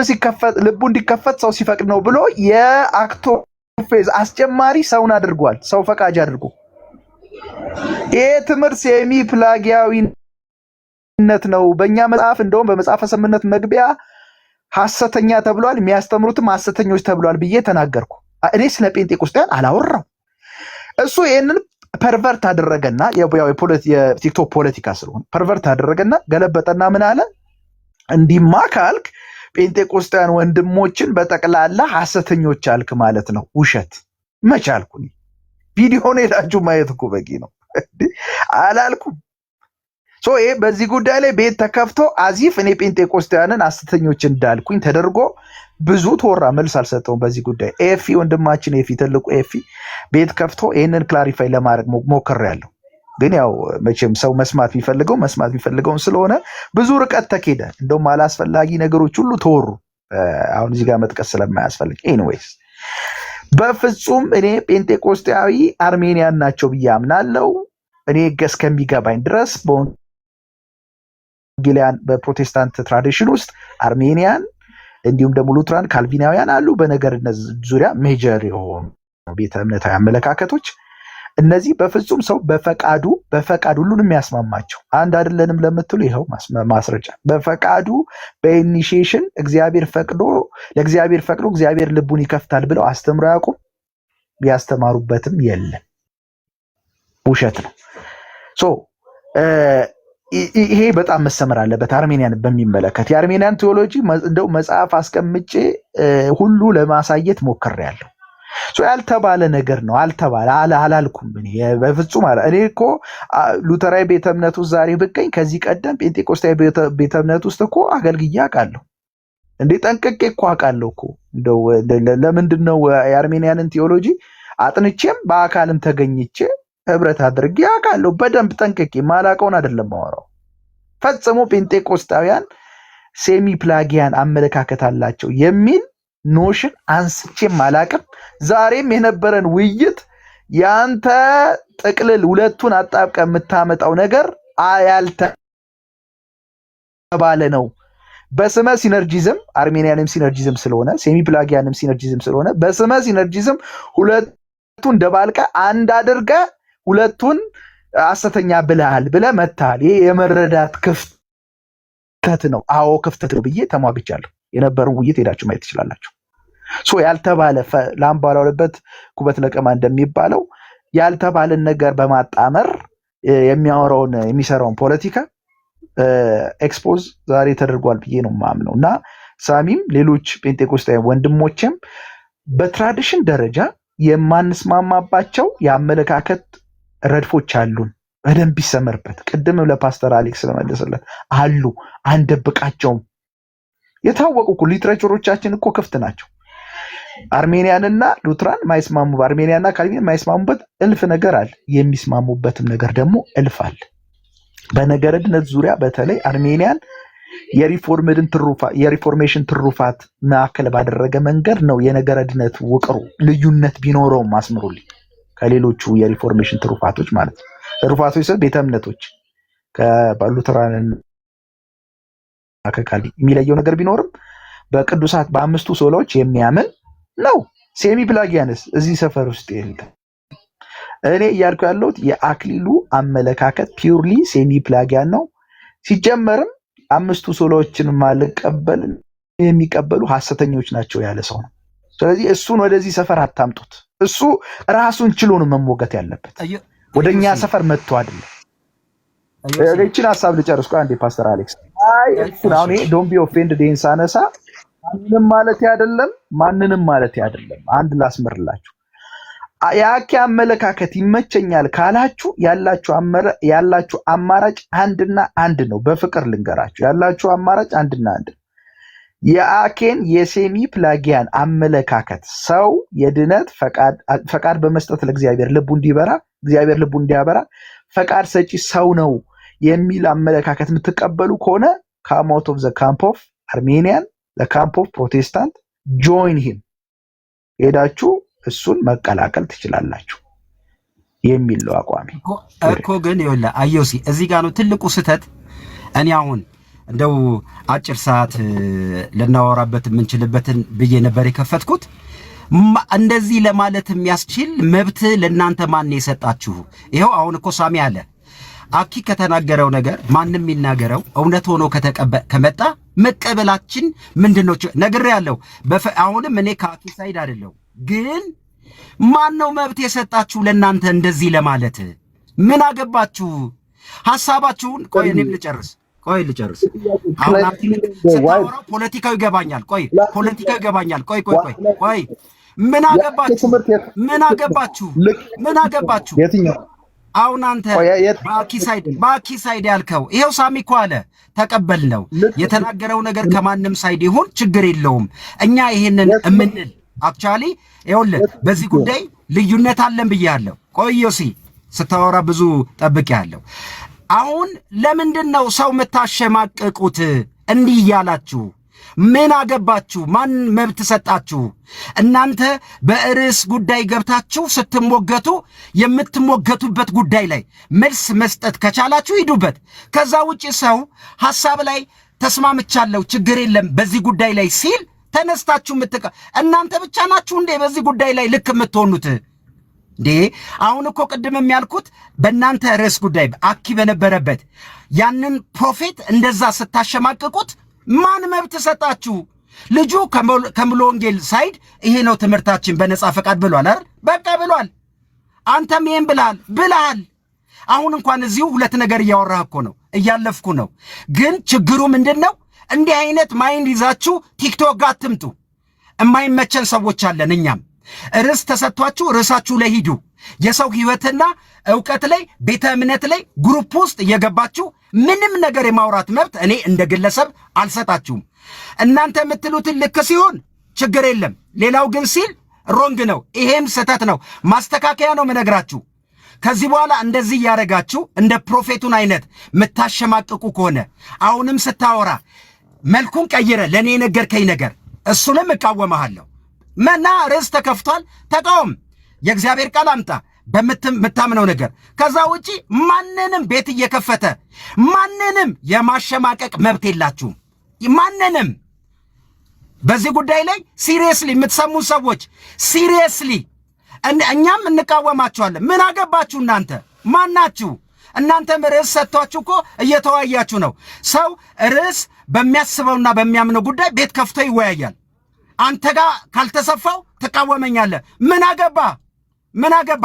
እንዲከፈት ሰው ሲፈቅድ ነው ብሎ የአክቶፌዝ አስጀማሪ ሰውን አድርጓል። ሰው ፈቃጅ አድርጎ ይሄ ትምህርት ሴሚ ፕላጊያዊነት ነው። በእኛ መጽሐፍ እንደውም በመጽሐፈ ሰምነት መግቢያ ሐሰተኛ ተብሏል፣ የሚያስተምሩትም ሐሰተኞች ተብሏል ብዬ ተናገርኩ። እኔ ስለ ጴንጤቆስጤያን አላወራው። እሱ ይህንን ፐርቨርት አደረገና የቲክቶክ ፖለቲካ ስለሆነ ፐርቨርት አደረገና ገለበጠና ምን አለ? እንዲማ ካልክ ጴንጤቆስጣውያን ወንድሞችን በጠቅላላ ሐሰተኞች አልክ ማለት ነው። ውሸት መች አልኩ? ቪዲዮን ሄዳችሁ ማየት እኮ በቂ ነው። አላልኩም። ይሄ በዚህ ጉዳይ ላይ ቤት ተከፍቶ አዚፍ እኔ ጴንጤቆስጣውያንን ሐሰተኞች እንዳልኩኝ ተደርጎ ብዙ ተወራ። መልስ አልሰጠውም በዚህ ጉዳይ። ኤፊ ወንድማችን ኤፊ ትልቁ ኤፊ ቤት ከፍቶ ይህንን ክላሪፋይ ለማድረግ ሞክሬያለሁ። ግን ያው መቼም ሰው መስማት የሚፈልገውን ስለሆነ ብዙ ርቀት ተኬደ። እንደውም አላስፈላጊ ነገሮች ሁሉ ተወሩ። አሁን እዚህ ጋር መጥቀስ ስለማያስፈልግ ኤኒዌይስ፣ በፍጹም እኔ ጴንጤቆስጤያዊ አርሜኒያን ናቸው ብዬ አምናለሁ። እኔ እስከሚገባኝ ድረስ በወንጌላውያን በፕሮቴስታንት ትራዲሽን ውስጥ አርሜኒያን እንዲሁም ደግሞ ሉትራን ካልቪናውያን አሉ። በነገርነት ዙሪያ ሜጀር የሆኑ ቤተ እምነታዊ አመለካከቶች እነዚህ በፍጹም ሰው በፈቃዱ ሁሉንም የሚያስማማቸው አንድ አይደለንም ለምትሉ ይኸው ማስረጃ። በፈቃዱ በኢኒሺዬሽን ለእግዚአብሔር ፈቅዶ እግዚአብሔር ልቡን ይከፍታል ብለው አስተምሮ ያውቁም። ቢያስተማሩበትም የለም፣ ውሸት ነው። ይሄ በጣም መሰመር አለበት። አርሜኒያን በሚመለከት የአርሜኒያን ቴዎሎጂ እንደው መጽሐፍ አስቀምጬ ሁሉ ለማሳየት ሞክሬያለሁ። ያልተባለ ነገር ነው። አላልኩም። በፍጹም እኔ እኮ ሉተራዊ ቤተ እምነት ውስጥ ዛሬ ብገኝ ከዚህ ቀደም ጴንጤቆስታዊ ቤተ እምነት ውስጥ እኮ አገልግዬ አውቃለሁ። ጠንቅቄ እኮ አውቃለሁ እኮ። እንደው ለምንድን ነው የአርሜኒያንን ቴዎሎጂ አጥንቼም በአካልም ተገኝቼ ህብረት አድርጌ አውቃለሁ በደንብ ጠንቅቄ። ማላውቀውን አይደለም ማወራው። ፈጽሞ ጴንጤቆስጣውያን ሴሚ ፕላጊያን አመለካከት አላቸው የሚል ኖሽን አንስቼም አላውቅም። ዛሬም የነበረን ውይይት ያንተ ጥቅልል ሁለቱን አጣብቀ የምታመጣው ነገር ያልተባለ ነው። በስመ ሲነርጂዝም አርሜኒያንም ሲነርጂዝም ስለሆነ ሴሚ ፕላጊያንም ሲነርጂዝም ስለሆነ በስመ ሲነርጂዝም ሁለቱን ደባልቀ አንድ አድርገ ሁለቱን ሐሰተኛ ብለሃል ብለህ መታል። ይሄ የመረዳት ክፍተት ነው። አዎ ክፍተት ነው ብዬ ተሟግቻለሁ። የነበረውን ውይይት ሄዳችሁ ማየት ትችላላችሁ። ያልተባለ ላም ባልዋለበት ኩበት ለቀማ እንደሚባለው ያልተባለን ነገር በማጣመር የሚሰራውን ፖለቲካ ኤክስፖዝ ዛሬ ተደርጓል ብዬ ነው የማምነው። እና ሳሚም ሌሎች ጴንጤቆስጣዊ ወንድሞችም በትራዲሽን ደረጃ የማንስማማባቸው የአመለካከት ረድፎች አሉን። በደንብ ይሰመርበት። ቅድምም ለፓስተር አሌክስ ለመለሰለት አሉ፣ አንደብቃቸውም። የታወቁ እኮ ሊትሬቸሮቻችን እኮ ክፍት ናቸው። አርሜኒያንና ሉትራን ማይስማሙ፣ አርሜኒያንና ካልቪን ማይስማሙበት እልፍ ነገር አለ። የሚስማሙበትም ነገር ደግሞ እልፍ አለ። በነገረ ድነት ዙሪያ በተለይ አርሜኒያን የሪፎርሜሽን ትሩፋት ማዕከል ባደረገ መንገድ ነው የነገረ ድነት ውቅሩ። ልዩነት ቢኖረውም አስምሩልኝ ከሌሎቹ የሪፎርሜሽን ትሩፋቶች ማለት ነው። ትሩፋቶች ስል ቤተ እምነቶች ከሉትራን ከካልቪን የሚለየው ነገር ቢኖርም በቅዱሳት በአምስቱ ሶላዎች የሚያምን ነው። ሴሚ ፕላጊያንስ እዚህ ሰፈር ውስጥ የለም። እኔ እያልኩ ያለሁት የአክሊሉ አመለካከት ፒውርሊ ሴሚ ፕላጊያን ነው። ሲጀመርም 5 ሶሎዎችንም አልቀበልም የሚቀበሉ ሐሰተኞች ናቸው ያለ ሰው ነው። ስለዚህ እሱን ወደዚህ ሰፈር አታምጡት። እሱ ራሱን ችሎ ነው መሞገት ያለበት። ወደኛ ሰፈር መጥቶ አይደለም። እቺን ሐሳብ ልጨርስ ቆይ አንዴ ፓስተር አሌክስ። እሱን አሁን ዶንት ቢ ኦፌንድ ዴንሳነሳ ማንንም ማለት አይደለም። አንድ ላስመርላችሁ። የአኬ አመለካከት ይመቸኛል ካላችሁ ያላችሁ አማራጭ አንድና አንድ ነው። በፍቅር ልንገራችሁ ያላችሁ አማራጭ አንድና አንድ ነው። የአኬን የሴሚ ፕላጊያን አመለካከት ሰው የድነት ፈቃድ በመስጠት ለእግዚአብሔር ልቡ እንዲበራ እግዚአብሔር ልቡ እንዲያበራ ፈቃድ ሰጪ ሰው ነው የሚል አመለካከት የምትቀበሉ ከሆነ come out of the camp of Armenian the camp of Protestant join him ሄዳችሁ እሱን መቀላቀል ትችላላችሁ የሚል ነው አቋሚ እኮ። ግን ይኸውልህ አዮሲ እዚህ ጋር ነው ትልቁ ስህተት። እኔ አሁን እንደው አጭር ሰዓት ልናወራበት የምንችልበትን ብዬ ነበር የከፈትኩት። እንደዚህ ለማለት የሚያስችል መብት ለእናንተ ማን የሰጣችሁ? ይኸው አሁን እኮ ሳሚ አለ አኪ ከተናገረው ነገር ማንም ይናገረው እውነት ሆኖ ከመጣ መቀበላችን ምንድነው? ነግሬያለሁ። አሁንም እኔ ከአኪ ሳይድ አይደለሁ። ግን ማን ነው መብት የሰጣችሁ ለእናንተ እንደዚህ ለማለት? ምን አገባችሁ? ሐሳባችሁን ቆይ እኔም ልጨርስ። አሁን ስታወራው ፖለቲካው ይገባኛል። ፖለቲካው ይገባኛል። ቆይ ምን አገባችሁ? የትኛው አሁን አንተ በአኪ ሳይድ ያልከው ይሄው ሳሚ እኮ አለ ተቀበል ነው የተናገረው ነገር ከማንም ሳይድ ይሁን ችግር የለውም። እኛ ይሄንን እምንል አክቹአሊ ይኸውልህ በዚህ ጉዳይ ልዩነት አለን ብያለሁ። ቆዮሲ ስታወራ ብዙ ጠብቄያለሁ። አሁን ለምንድን ነው ሰው የምታሸማቅቁት? እንዲህ እያላችሁ ምን አገባችሁ? ማን መብት ሰጣችሁ? እናንተ በርዕስ ጉዳይ ገብታችሁ ስትሞገቱ የምትሞገቱበት ጉዳይ ላይ መልስ መስጠት ከቻላችሁ ሂዱበት። ከዛ ውጪ ሰው ሐሳብ ላይ ተስማምቻለሁ ችግር የለም በዚህ ጉዳይ ላይ ሲል ተነስታችሁ እናንተ ብቻ ናችሁ እንዴ በዚህ ጉዳይ ላይ ልክ የምትሆኑት እንዴ? አሁን እኮ ቅድም ያልኩት በእናንተ ርዕስ ጉዳይ አኪ በነበረበት ያንን ፕሮፌት እንደዛ ስታሸማቅቁት ማን መብት ሰጣችሁ? ልጁ ከሙሉ ወንጌል ሳይድ ይሄ ነው ትምህርታችን በነጻ ፈቃድ ብሏል አይደል? በቃ ብሏል። አንተም ይሄን ብለሃል። አሁን እንኳን እዚሁ ሁለት ነገር እያወራህ እኮ ነው፣ እያለፍኩ ነው። ግን ችግሩ ምንድነው? እንዲህ አይነት ማይንድ ይዛችሁ ቲክቶክ ጋር አትምጡ። የማይመቸን ሰዎች አለን። እኛም ርዕስ ተሰጥቷችሁ ርዕሳችሁ ላይ ሂዱ። የሰው ህይወትና ዕውቀት ላይ ቤተ እምነት ላይ ግሩፕ ውስጥ እየገባችሁ ምንም ነገር የማውራት መብት እኔ እንደ ግለሰብ አልሰጣችሁም። እናንተ የምትሉትን ልክ ሲሆን ችግር የለም፣ ሌላው ግን ሲል ሮንግ ነው። ይሄም ስህተት ነው። ማስተካከያ ነው የምነግራችሁ። ከዚህ በኋላ እንደዚህ እያደረጋችሁ እንደ ፕሮፌቱን አይነት የምታሸማቅቁ ከሆነ አሁንም ስታወራ መልኩን ቀይረ ለእኔ የነገርከኝ ነገር እሱንም እቃወመሃለሁ። መና ርዕስ ተከፍቷል፣ ተቃውም። የእግዚአብሔር ቃል አምጣ በምታምነው ነገር። ከዛ ውጪ ማንንም ቤት እየከፈተ ማንንም የማሸማቀቅ መብት የላችሁም። ማንንም በዚህ ጉዳይ ላይ ሲሪየስሊ የምትሰሙ ሰዎች ሲሪየስሊ እኛም እንቃወማችኋለን። ምን አገባችሁ እናንተ? ማናችሁ? እናንተም ርዕስ ሰጥቷችሁ እኮ እየተወያያችሁ ነው። ሰው ርዕስ በሚያስበውና በሚያምነው ጉዳይ ቤት ከፍቶ ይወያያል። አንተ ጋር ካልተሰፋው ትቃወመኛለህ። ምን አገባ?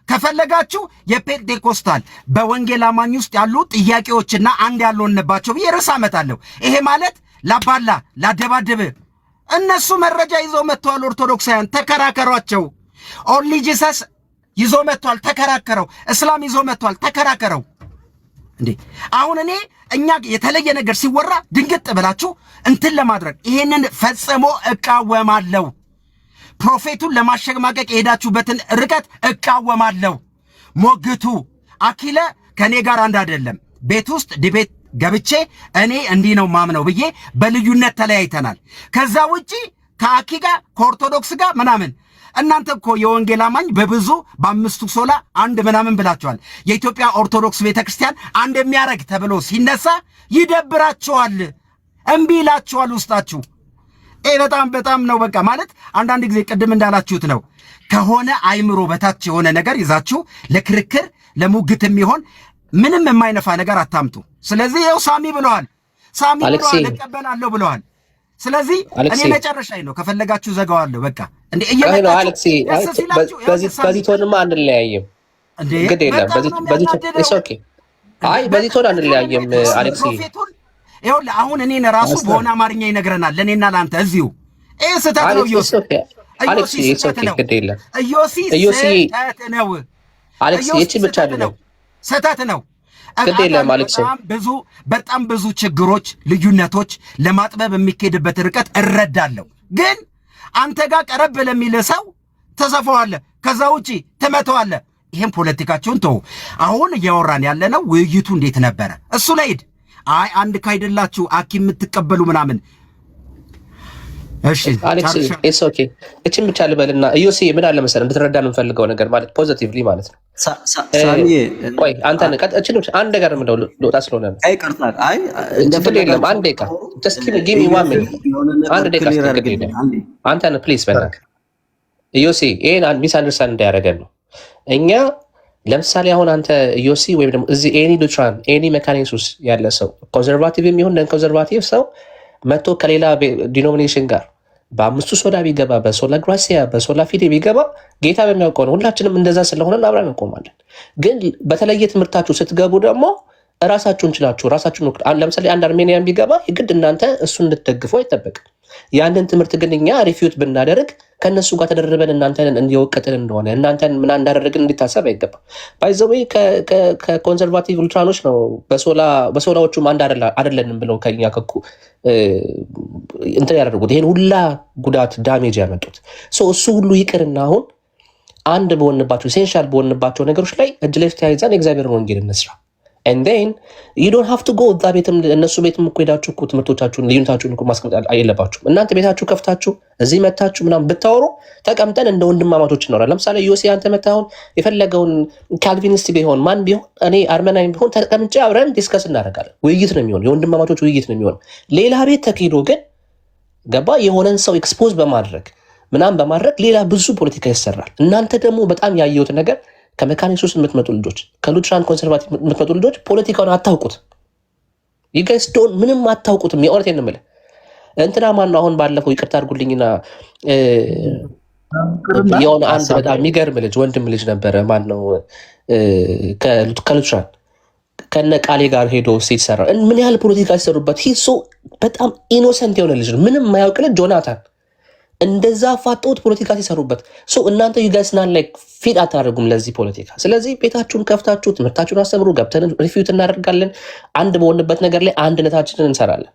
ከፈለጋችሁ የፔንቴኮስታል በወንጌል አማኝ ውስጥ ያሉ ጥያቄዎችና አንድ ያልሆንባቸው ብዬ ርዕስ አመጣለሁ። ይሄ ማለት ላባላ ላደባደብ። እነሱ መረጃ ይዘው መጥተዋል። ኦርቶዶክሳውያን ተከራከሯቸው። ኦንሊ ጂሰስ ይዞ መጥቷል፣ ተከራከረው። እስላም ይዞ መጥቷል፣ ተከራከረው። እንዴ አሁን እኛ የተለየ ነገር ሲወራ ድንግጥ ብላችሁ እንትን ለማድረግ ይሄንን ፈጽሞ እቃወማለሁ። ፕሮፌቱን ለማሸማቀቅ የሄዳችሁበትን ርቀት እቃወማለሁ። ሞግቱ። አኪለ ከኔ ጋር አንድ አይደለም። ቤት ውስጥ ዲቤት ገብቼ እኔ እንዲህ ነው ማምነው ብዬ በልዩነት ተለያይተናል። ከዛ ውጪ ከአኪ ጋር ከኦርቶዶክስ ጋር ምናምን እናንተ እኮ የወንጌል አማኝ በብዙ በአምስቱ ሶላ አንድ ምናምን ብላችኋል። የኢትዮጵያ ኦርቶዶክስ ቤተክርስቲያን አንድ የሚያረግ ተብሎ ሲነሳ ይደብራችኋል፣ እምቢ ይላችኋል ውስጣችሁ። በጣም ነው በቃ ማለት አንዳንድ ጊዜ ቅድም እንዳላችሁት ነው ከሆነ አይምሮ በታች የሆነ ነገር ይዛችሁ ለክርክር ለሙግት የሚሆን ምንም የማይነፋ ነገር አታምጡ። ስለዚህ ይኸው ሳሚ ብለዋል እቀበላለሁ ብለዋል። ስለዚህ እኔ መጨረሻዬ ነው ከፈለጋችሁ ዘጋዋለሁ በቃ እንዴ አሌክሲ በዚህ ቶንማ አንለያይም ግድ የለም በዚህ ቶን አንለያይም አሌክሲ ይኸውልህ አሁን እኔን ራሱ በሆነ አማርኛ ይነግረናል ለእኔና ለአንተ እዚሁ ይህ ስህተት ነው ኢዮሲ ስህተት ነው አሌክሲ ይቺ ብቻ አይደለም ስህተት ነው ግድ የለም አሌክሲ በጣም ብዙ ችግሮች ልዩነቶች ለማጥበብ የሚካሄድበት ርቀት እረዳለሁ ግን አንተ ጋር ቀረብ ለሚል ሰው ተሰፋዋለህ ከዛ ውጪ ትመተዋለህ ይሄን ፖለቲካቸውን ተው አሁን እያወራን ያለነው ውይይቱ እንዴት ነበረ እሱ ላይ ሄድ አይ አንድ ካይደላችሁ አኪ የምትቀበሉ ምናምን እሺ አሌክሲ ኢትስ ኦኬ እቺን ብቻ ልበልና ኢዮሲ ምን አለ መሰለህ እንድትረዳን እንፈልገው ነገር ማለት ፖዚቲቭሊ ማለት ነው ሳሚ ቆይ አንተ እቺን አንድ ነገር ምንድነው ልወጣ ስለሆነ ነው አይ ቀርታ አይ እንደፈለገ አንድ ደቂቃ just give me 1 minute አንድ ደቂቃ አንተ ነህ ፕሊዝ በእናትህ ኢዮሲ ይሄን ሚስ አንደርስታንድ እንዳያደርገን ነው እኛ ለምሳሌ አሁን አንተ ኢዮሲ ወይም ደግሞ እዚህ ኤኒ ሉትራን ኤኒ ሜካኒሱስ ያለ ሰው ኮንሰርቫቲቭ የሚሆን ነን ኮንሰርቫቲቭ ሰው መጥቶ ከሌላ ዲኖሚኔሽን ጋር በአምስቱ ሶላ ቢገባ በሶላ ግራሲያ በሶላ ፊዴ ቢገባ ጌታ በሚያውቀው ነው ሁላችንም እንደዛ ስለሆነ አብረን እንቆማለን ግን በተለየ ትምህርታችሁ ስትገቡ ደግሞ ራሳችሁን ችላችሁ ራሳችሁን ለምሳሌ አንድ አርሜኒያን ቢገባ የግድ እናንተ እሱን እንድትደግፉ አይጠበቅም ያንን ትምህርት ግን እኛ ሪፊዩት ብናደርግ ከነሱ ጋር ተደረበን እናንተን እንዲወቀጥን እንደሆነ እናንተን ምን እንዳደረግን እንዲታሰብ አይገባም ባይዘው ከኮንሰርቫቲቭ ኡልትራኖች ነው በሶላዎቹም አንድ አይደለንም ብለው ከኛ ከኩ እንትን ያደረጉት ይሄን ሁላ ጉዳት ዳሜጅ ያመጡት እሱ ሁሉ ይቅርና አሁን አንድ በሆንባቸው ኢሴንሻል በሆንባቸው ነገሮች ላይ እጅ ላይ ተያይዘን የእግዚአብሔርን ወንጌል እንስራ and then you don't have to go that ቤትም እነሱ ቤትም እኮ ሄዳችሁ እኮ ትምህርቶቻችሁን ልዩነታችሁን እኮ ማስቀመጥ አይለባችሁም እናንተ ቤታችሁ ከፍታችሁ እዚህ መታችሁ ምናምን ብታወሩ ተቀምጠን እንደ ወንድማማቾች እናወራለን ለምሳሌ ዮሲ አንተ መታውን የፈለገውን ካልቪኒስት ቢሆን ማን ቢሆን እኔ አርመናዊ ቢሆን ተቀምጬ አብረን ዲስከስ እናደርጋለን ውይይት ነው የሚሆነው የወንድማማቾች ውይይት ነው የሚሆነው ሌላ ቤት ተኪዶ ግን ገባ የሆነን ሰው ኤክስፖዝ በማድረግ ምናምን በማድረግ ሌላ ብዙ ፖለቲካ ይሰራል እናንተ ደግሞ በጣም ያየሁት ነገር ከሜካኒክስ የምትመጡ ልጆች ከሉትራን ኮንሰርቫቲቭ የምትመጡ ልጆች ፖለቲካውን አታውቁት ይጋይስ ዶንት ምንም አታውቁትም የእውነቴን ነው የምልህ እንትና ማን ነው አሁን ባለፈው ይቅርታ አድርጉልኝና የሆነ አንድ በጣም የሚገርም ልጅ ወንድም ልጅ ነበረ ማን ነው ከሉትራን ከነ ቃሌ ጋር ሄዶ ሲሰራ ምን ያህል ፖለቲካ ሲሰሩበት ሂሶ በጣም ኢኖሰንት የሆነ ልጅ ነው ምንም የማያውቅ ልጅ ጆናታን እንደዛ ፋጦት ፖለቲካ ሲሰሩበት እናንተ ዩጋይስ ናን ላይክ ፊት አታደርጉም ለዚህ ፖለቲካ ስለዚህ ቤታችሁን ከፍታችሁ ትምህርታችሁን አስተምሩ ገብተን ሪፊዩት እናደርጋለን አንድ በሆንበት ነገር ላይ አንድነታችንን እንሰራለን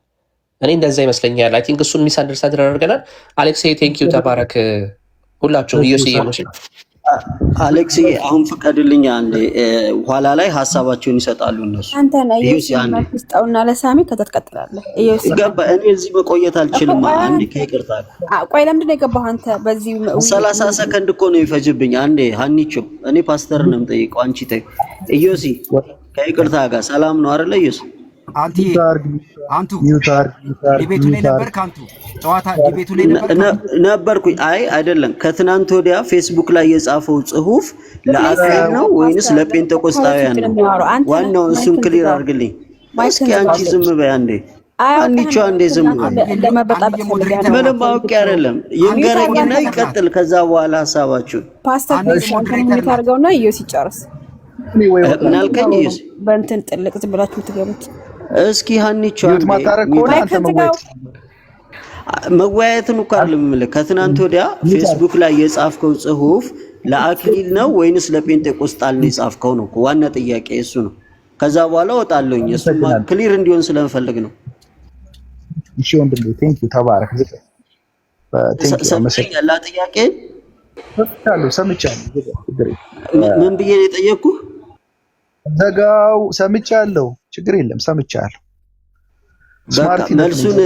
እኔ እንደዛ ይመስለኛል አይ ቲንክ እሱን ሚስ አንደርስታንድ አደረገናል አሌክስ ቴንክ ዩ ተባረክ ሁላችሁ ኢዮሲ አሌክስ አሁን ፍቀድልኝ አንዴ ኋላ ላይ ሀሳባቸውን ይሰጣሉ እነሱ አንተ ነህ ኢዮሲ ማጥስጣውና ለሳሚ ከተቀጥላለህ ኢዮሲ ገባ እኔ እዚህ መቆየት አልችልም አንዴ ከይቅርታ ቆይ ለምንድን ነው የገባው አንተ በዚህ 30 ሰከንድ እኮ ነው ይፈጅብኝ አንዴ ሀኒቾ እኔ ፓስተር ነው የምጠይቀው አንቺ ተይ ኢዮሲ ከይቅርታ ጋር ሰላም ነው አይደል ኢዮሲ አንቱ ዲቤቱ ላይ ነበርክ አንቱ ጨዋታ ዲቤቱ ላይ ነበርኩኝ አይ አይደለም ከትናንት ወዲያ ፌስቡክ ላይ የጻፈው ጽሁፍ ለአካል ነው ወይንስ ለጴንጤቆስጣውያን ነው ዋናው እሱን ክሊር አድርግልኝ እስኪ አንቺ ዝም በይ አንዴ አንቺ አንዴ ዝም በይ ምንም አውቄ አይደለም ይንገረኝና ይቀጥል ከዛ በኋላ ሐሳባችሁ ፓስተር የሚታርገውና ኢዮሲ ጨርስ ምን አልከኝ ኢዮሲ በእንትን ጥልቅ ብላችሁ ትገቡት እስኪ ሀኒቾ መወያየትን እኮ አይደለም የምልህ ከትናንት ወዲያ ፌስቡክ ላይ የጻፍከው ጽሁፍ ለአክሊል ነው ወይንስ ለጴንጤቆስጣል ነው የጻፍከው ነው ዋና ጥያቄ እሱ ነው ከዛ በኋላ ወጣለኝ እሱ ክሊር እንዲሆን ስለምፈልግ ነው እሺ ወንድሜ ቴንክ ዩ ተባረክ ቴንክ ዩ መሰለኝ ጥያቄ ሰምቻለሁ ምን ብዬ ነው የጠየቅኩህ ዘጋው ሰምቻለሁ ችግር የለም ሰምቻለሁ መልሱን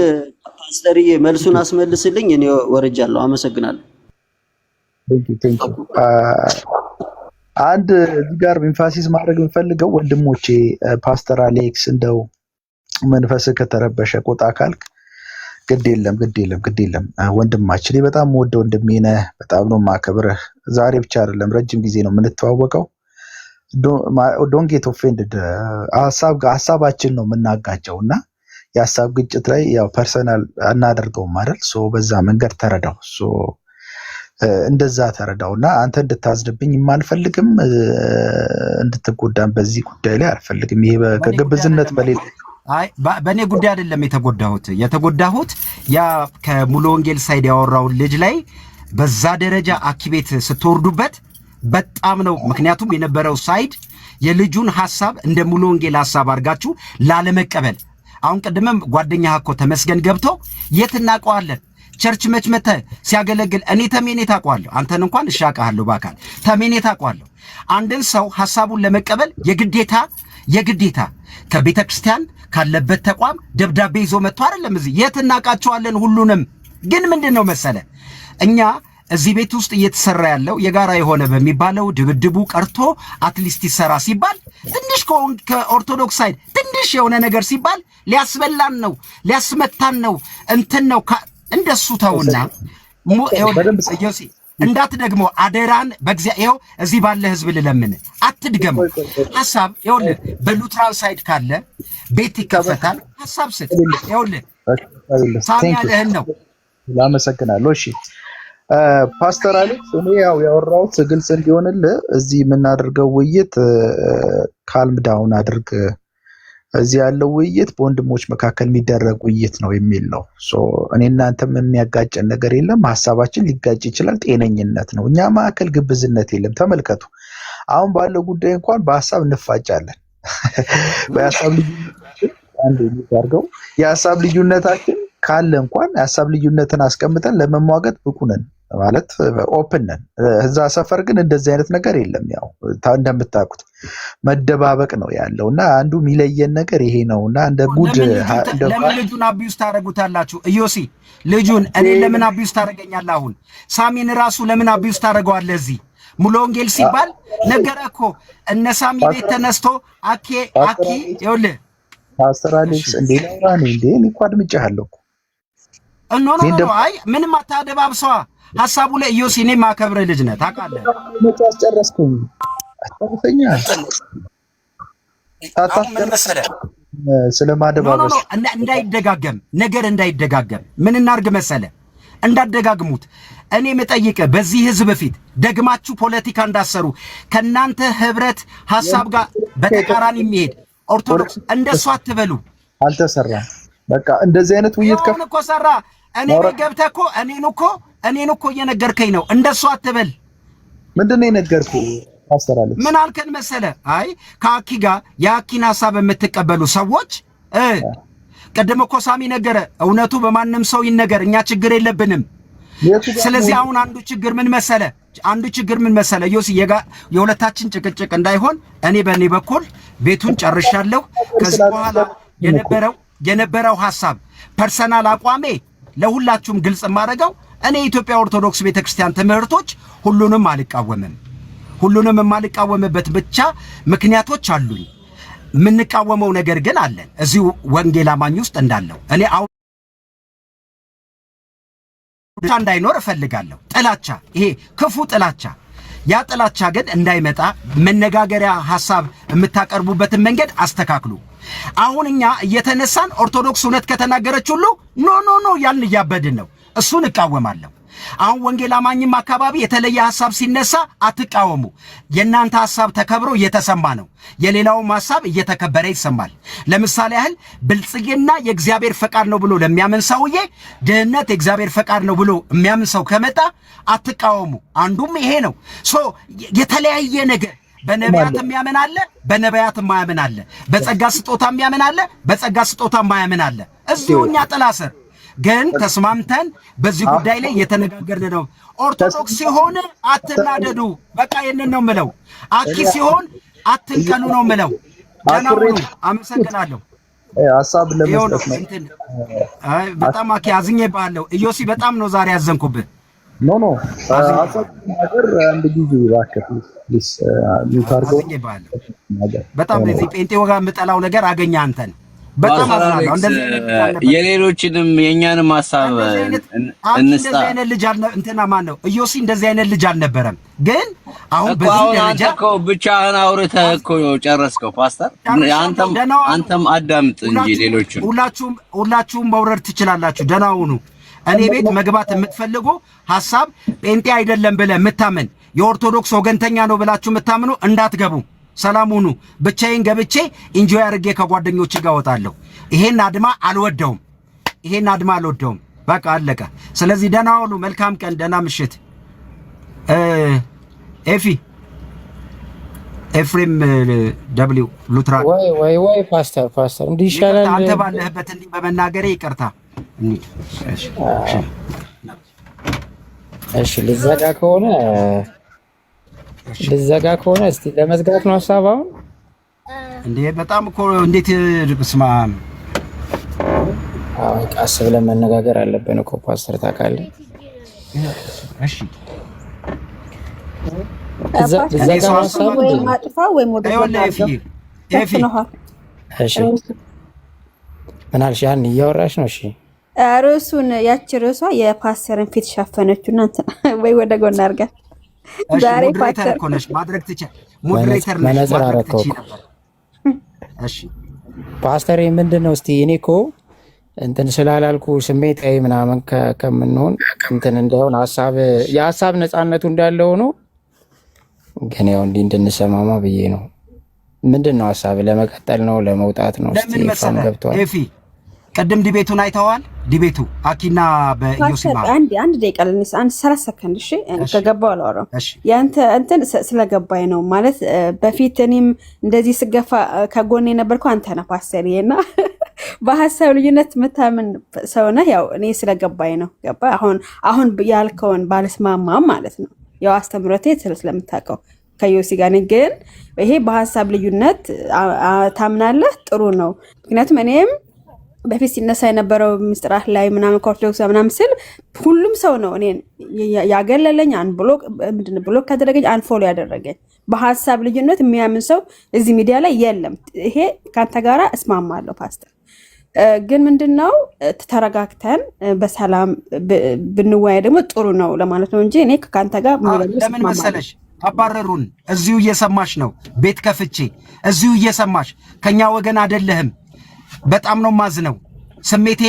ፓስተርዬ መልሱን አስመልስልኝ እኔ ወርጃለሁ አመሰግናለሁ ቴንክ ዩ አንድ እዚህ ጋር ኢንፋሲስ ማድረግ የምፈልገው ወንድሞቼ ፓስተር አሌክስ እንደው መንፈስ ከተረበሸ ቆጣ ካልክ ግድ የለም ወንድማችን፣ እኔ በጣም ወደው ወንድሜ ነህ። በጣም ነው ማከብረህ። ዛሬ ብቻ አይደለም ረጅም ጊዜ ነው የምንተዋወቀው። ዶንት ጌት ኦፌንድድ። ሀሳባችን ነው የምናጋጨው እና የሀሳብ ግጭት ላይ ያው ፐርሰናል አናደርገውም አይደል? በዛ መንገድ ተረዳው። እንደዛ ተረዳውና አንተ እንድታዝንብኝ የማልፈልግም እንድትጎዳም በዚህ ጉዳይ ላይ አልፈልግም። ይሄ ከግብዝነት በሌላ በእኔ ጉዳይ አይደለም የተጎዳሁት ያ ከሙሉ ወንጌል ሳይድ ያወራውን ልጅ ላይ በዛ ደረጃ አኪቤት ስትወርዱበት በጣም ነው። ምክንያቱም የነበረው ሳይድ የልጁን ሐሳብ እንደ ሙሉ ወንጌል ሐሳብ አድርጋችሁ ላለመቀበል። አሁን ቅድምም ጓደኛህ እኮ ተመስገን ገብቶ የት እናውቀዋለን ቸርች መችመተ ሲያገለግል እኔ ተሜኔ ታውቀዋለሁ። አንተን እንኳን እሻቃለሁ በአካል ተሜኔ ታውቀዋለሁ። አንድን ሰው ሐሳቡን ለመቀበል የግዴታ ከቤተ ክርስቲያን ካለበት ተቋም ደብዳቤ ይዞ መጥቶ አይደለም። እዚህ የት እናውቃቸዋለን ሁሉንም። ግን ምንድነው መሰለ እኛ እዚህ ቤት ውስጥ እየተሰራ ያለው የጋራ የሆነ በሚባለው ድብድቡ ቀርቶ አትሊስት ይሰራ ሲባል ትንሽ ከኦርቶዶክስ ሳይድ ትንሽ የሆነ ነገር ሲባል ሊያስበላን ነው ሊያስመታን ነው እንትን ነው እንደሱ ተውና ዮሲ እንዳትደግሞ አደራን በእግዚአብሔር ይኸው እዚህ ባለ ህዝብ ልለምን አትድገመው። ሐሳብ ይኸውልህ በሉትራን ሳይድ ካለ ቤት ይከፈታል። ሐሳብ ስጥ። ይኸውልህ ሳሚ ያለህን ነው። አመሰግናለሁ። እሺ ፓስተር አሌክስ፣ እኔ ያው ያወራሁት ግልጽ እንዲሆንልህ እዚህ የምናደርገው ውይይት ካልም ዳውን አድርግ፣ እዚህ ያለው ውይይት በወንድሞች መካከል የሚደረግ ውይይት ነው የሚል ነው። እኔ እናንተም የሚያጋጨን ነገር የለም። ሀሳባችን ሊጋጭ ይችላል፣ ጤነኝነት ነው። እኛ መካከል ግብዝነት የለም። ተመልከቱ፣ አሁን ባለው ጉዳይ እንኳን በሀሳብ እንፋጫለን። በሀሳብ ልዩነታችን አንድ የሚያደርገው የሀሳብ ልዩነታችን ካለ እንኳን የሀሳብ ልዩነትን አስቀምጠን ለመሟገት ብቁ ነን ማለት ኦፕን ነን። እዛ ሰፈር ግን እንደዚህ አይነት ነገር የለም። ያው እንደምታውቁት መደባበቅ ነው ያለው እና አንዱ የሚለየን ነገር ይሄ ነውና እንደ ጉድ ለምን ልጁን አቢዩስ ታደርጉታላችሁ? ኢዮሲ ልጁን እኔ ለምን አቢዩስ ታደርገኛለህ? አሁን ሳሚን ራሱ ለምን አቢዩስ ታደርገዋለህ? እዚህ ሙሉ ወንጌል ሲባል ነገረ እኮ እነ ሳሚ ቤት ተነስቶ አኬ ይኸውልህ ፓስተር አሌክስ እንዴ እኔ እኮ አድምጬሃለሁ እኮ ኖ አይ ምንም አታደባብሰዋ ሐሳቡ ላይ ኢዮሲ እኔ ማከብረ ልጅ ነህ ታውቃለህ። አስጨረስኩኝ አስጨርሰኛ ስለማደባበስ እንዳይደጋገም ምን እናርግ መሰለ እንዳደጋግሙት እኔ መጠይቀ በዚህ ህዝብ ፊት ደግማችሁ ፖለቲካ እንዳሰሩ ከናንተ ህብረት ሐሳብ ጋር በተቃራኒ የሚሄድ ኦርቶዶክስ እንደሷ አትበሉ። አልተሰራም። በቃ እንደዚህ አይነት ውይይት እኮ ሰራ። እኔ ገብተህ እኮ እኔን እኮ እየነገርከኝ ነው። እንደሱ አትበል። ምንድን ነው የነገርኩህ? አስተራለች ምን አልከን መሰለ? አይ ከአኪ ጋር የአኪን ሐሳብ የምትቀበሉ ሰዎች ቀደም እኮ ሳሚ ነገረ። እውነቱ በማንም ሰው ይነገር፣ እኛ ችግር የለብንም። ስለዚህ አሁን አንዱ ችግር ምን መሰለ ዮሲ የሁለታችን ጭቅጭቅ እንዳይሆን እኔ በእኔ በኩል ቤቱን ጨርሻለሁ። ከዚህ በኋላ የነበረው ሐሳብ ፐርሰናል አቋሜ ለሁላችሁም ግልጽ ማድረገው እኔ የኢትዮጵያ ኦርቶዶክስ ቤተክርስቲያን ትምህርቶች ሁሉንም አልቃወምም። ሁሉንም የማልቃወምበት ብቻ ምክንያቶች አሉኝ። የምንቃወመው ነገር ግን አለን እዚሁ ወንጌል አማኝ ውስጥ እንዳለው እኔ አሁን እንዳይኖር እፈልጋለሁ። ጥላቻ፣ ይሄ ክፉ ጥላቻ፣ ያ ጥላቻ ግን እንዳይመጣ መነጋገሪያ ሐሳብ የምታቀርቡበትን መንገድ አስተካክሉ። አሁን እኛ እየተነሳን ኦርቶዶክስ እውነት ከተናገረች ሁሉ ኖ ያን እያበድን ነው። እሱን እቃወማለሁ። አሁን ወንጌል አማኝም አካባቢ የተለየ ሐሳብ ሲነሳ አትቃወሙ። የእናንተ ሐሳብ ተከብሮ እየተሰማ ነው፣ የሌላውም ሐሳብ እየተከበረ ይሰማል። ለምሳሌ ያህል ብልጽግና የእግዚአብሔር ፈቃድ ነው ብሎ ለሚያምን ሰውዬ ድህነት የእግዚአብሔር ፈቃድ ነው ብሎ የሚያምን ሰው ከመጣ አትቃወሙ። አንዱም ይሄ ነው። የተለያየ ነገር በነቢያት የሚያምን አለ፣ በነቢያት የማያምን አለ። በጸጋ ስጦታ የሚያምን አለ፣ በጸጋ ስጦታ የማያምን አለ። እዚሁ እኛ ጥላ ስር ግን ተስማምተን በዚህ ጉዳይ ላይ የተነጋገርን ነው። ኦርቶዶክስ ሲሆን አትናደዱ። በቃ ይሄንን ነው የምለው። አኪ ሲሆን አትንቀኑ ነው የምለው። ደህና ሁኑ። አመሰግናለሁ። ሐሳብ ለመስጠት ነው። በጣም አኪ አዝኜብሃለሁ። ኢዮሲ በጣም ነው ዛሬ ያዘንኩብህ። ኖ ሐሳብ ነገር አንድ ጊዜ እባክህ በጣም ለዚህ ጴንጤ ወጋ የምጠላው ነገር አገኘ አንተን በጣም አዝናለሁ። እንደዚህ አይነት የሌሎችንም የኛንም ሐሳብ እንደዚህ አይነት ልጅ እንትና ማን ነው ኢዮሲ እንደዚህ አይነት ልጅ አልነበረም። ግን አሁን በዚህ ደረጃ አንተ እኮ ብቻህን አውርተህ እኮ ጨረስከው ፓስተር። አንተም አዳምጥ እንጂ ሌሎችን ሁላችሁም መውረድ ትችላላችሁ። ደህና ሁኑ። እኔ ቤት መግባት የምትፈልጉ ሐሳብ ጴንጤ አይደለም ብለህ የምታምን የኦርቶዶክስ ወገንተኛ ነው ብላችሁ የምታምኑ እንዳትገቡ። ሰላም ሁኑ። ብቻዬን ገብቼ ኢንጆይ አድርጌ ከጓደኞቼ ጋር ወጣለሁ። ይሄን አድማ አልወደውም። በቃ አለቀ። ስለዚህ ደህና ሁኑ። መልካም ቀን፣ ደህና ምሽት። ኤፍሬም ደብሊው ሉትራ ወይ ፓስተር እንዲህ ይሻላል። አንተ ባለህበት እንዲህ በመናገሬ ይቅርታ። እሺ ልዘጋ ከሆነ እስቲ ለመዝጋት ነው ሐሳብ። አሁን እንዴ በጣም እኮ እንዴት ስማ፣ ቀስ ብለን መነጋገር አለብን እኮ ፓስተር ታውቃለህ። እሺ ምን አልሽ? ያን እያወራሽ ነው? እሺ ርዕሱን ያቺ ርዕሷ የፓስተርን ፊት ሸፈነችው። እናንተ ወይ ወደ ጎን አድርጋት። ዛሬ ፓስተር እኮ ነሽ ማድረግ ትችል። ሞዴሬተር ነሽ መነጽር አረከው። እሺ ፓስተር ምንድን ነው? እስቲ እኔ እኮ እንትን ስላላልኩ ስሜታዊ ምናምን ከምንሆን እንትን እንደሆነ የሀሳብ ነፃነቱ እንዳለ ሆኖ ግን ያው እንዲህ እንድንሰማማ ብዬ ነው። ምንድን ነው ሀሳብ ለመቀጠል ነው ለመውጣት ነው? ለምን መሰለህ ኤፊ ቀደም ዲቤቱን አይተዋል። ዲቤቱ አኪና በዮሲማ አንድ ደቂቃ ለነስ 30 ሰከንድ እሺ፣ ከገባው አላወራም። ያንተ እንትን ስለገባኝ ነው ማለት በፊት እኔም እንደዚህ ስገፋ ከጎኔ ነበርኩ። አንተ ነህ ፓስተርዬና በሐሳብ ልዩነት መታመን ሰው ነህ። ያው እኔ ስለገባኝ ነው። ገባ አሁን ያልከውን ባለስማማም ማለት ነው። ያው አስተምሮቴ ስለምታውቀው ከዮሲ ጋር ግን ይሄ በሐሳብ ልዩነት ታምናለህ፣ ጥሩ ነው። ምክንያቱም እኔም በፊት ሲነሳ የነበረው ምስጥራት ላይ ምናምን ኦርቶዶክስ ምናምን ስል ሁሉም ሰው ነው እኔን ያገለለኝ፣ ብሎክ ካደረገኝ አንፎሎ ያደረገኝ። በሐሳብ ልዩነት የሚያምን ሰው እዚህ ሚዲያ ላይ የለም። ይሄ ካንተ ጋራ እስማማለሁ ፓስተር። ግን ምንድነው ተረጋግተን በሰላም ብንወያይ ደግሞ ጥሩ ነው ለማለት ነው እንጂ እኔ ካንተ ጋር ለምን መሰለሽ አባረሩን። እዚሁ እየሰማሽ ነው፣ ቤት ከፍቼ እዚሁ እየሰማሽ ከኛ ወገን አይደለህም። በጣም ነው ማዝነው። ስሜቴ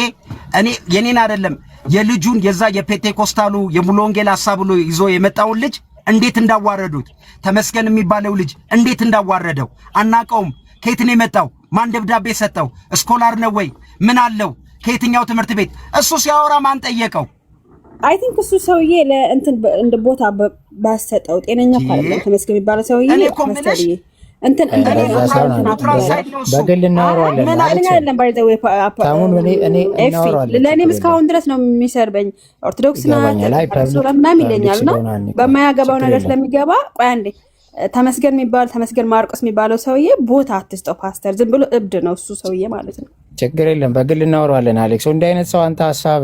እኔ የኔን አይደለም የልጁን የዛ የፔንቴኮስታሉ የሙሉ ወንጌል ሐሳብ ብሎ ይዞ የመጣውን ልጅ እንዴት እንዳዋረዱት፣ ተመስገን የሚባለው ልጅ እንዴት እንዳዋረደው አናቀውም። ከየት ነው የመጣው? ማን ደብዳቤ ሰጠው? ስኮላር ነው ወይ? ምን አለው? ከየትኛው ትምህርት ቤት? እሱ ሲያወራ ማን ጠየቀው? አይ ቲንክ እሱ ሰውዬ ለእንትን እንደ ቦታ ባሰጠው ጤነኛ ካለ ተመስገን የሚባለው ሰውዬ እንትን በግል እናወራለን። ለእኔም እስካሁን ድረስ ነው የሚሰርበኝ። ኦርቶዶክስ ምናምን ይለኛል እና በማያገባው ነገር ስለሚገባ ቆይ አንዴ ተመስገን ማርቆስ የሚባለው ሰውዬ ቦታ አትስጠው ፓስተር። ዝም ብሎ እብድ ነው እሱ ሰውዬ ማለት ነው። ችግር የለም በግል እናወራለን። አሌክስ እንዲህ አይነት ሰው አንተ ሀሳብ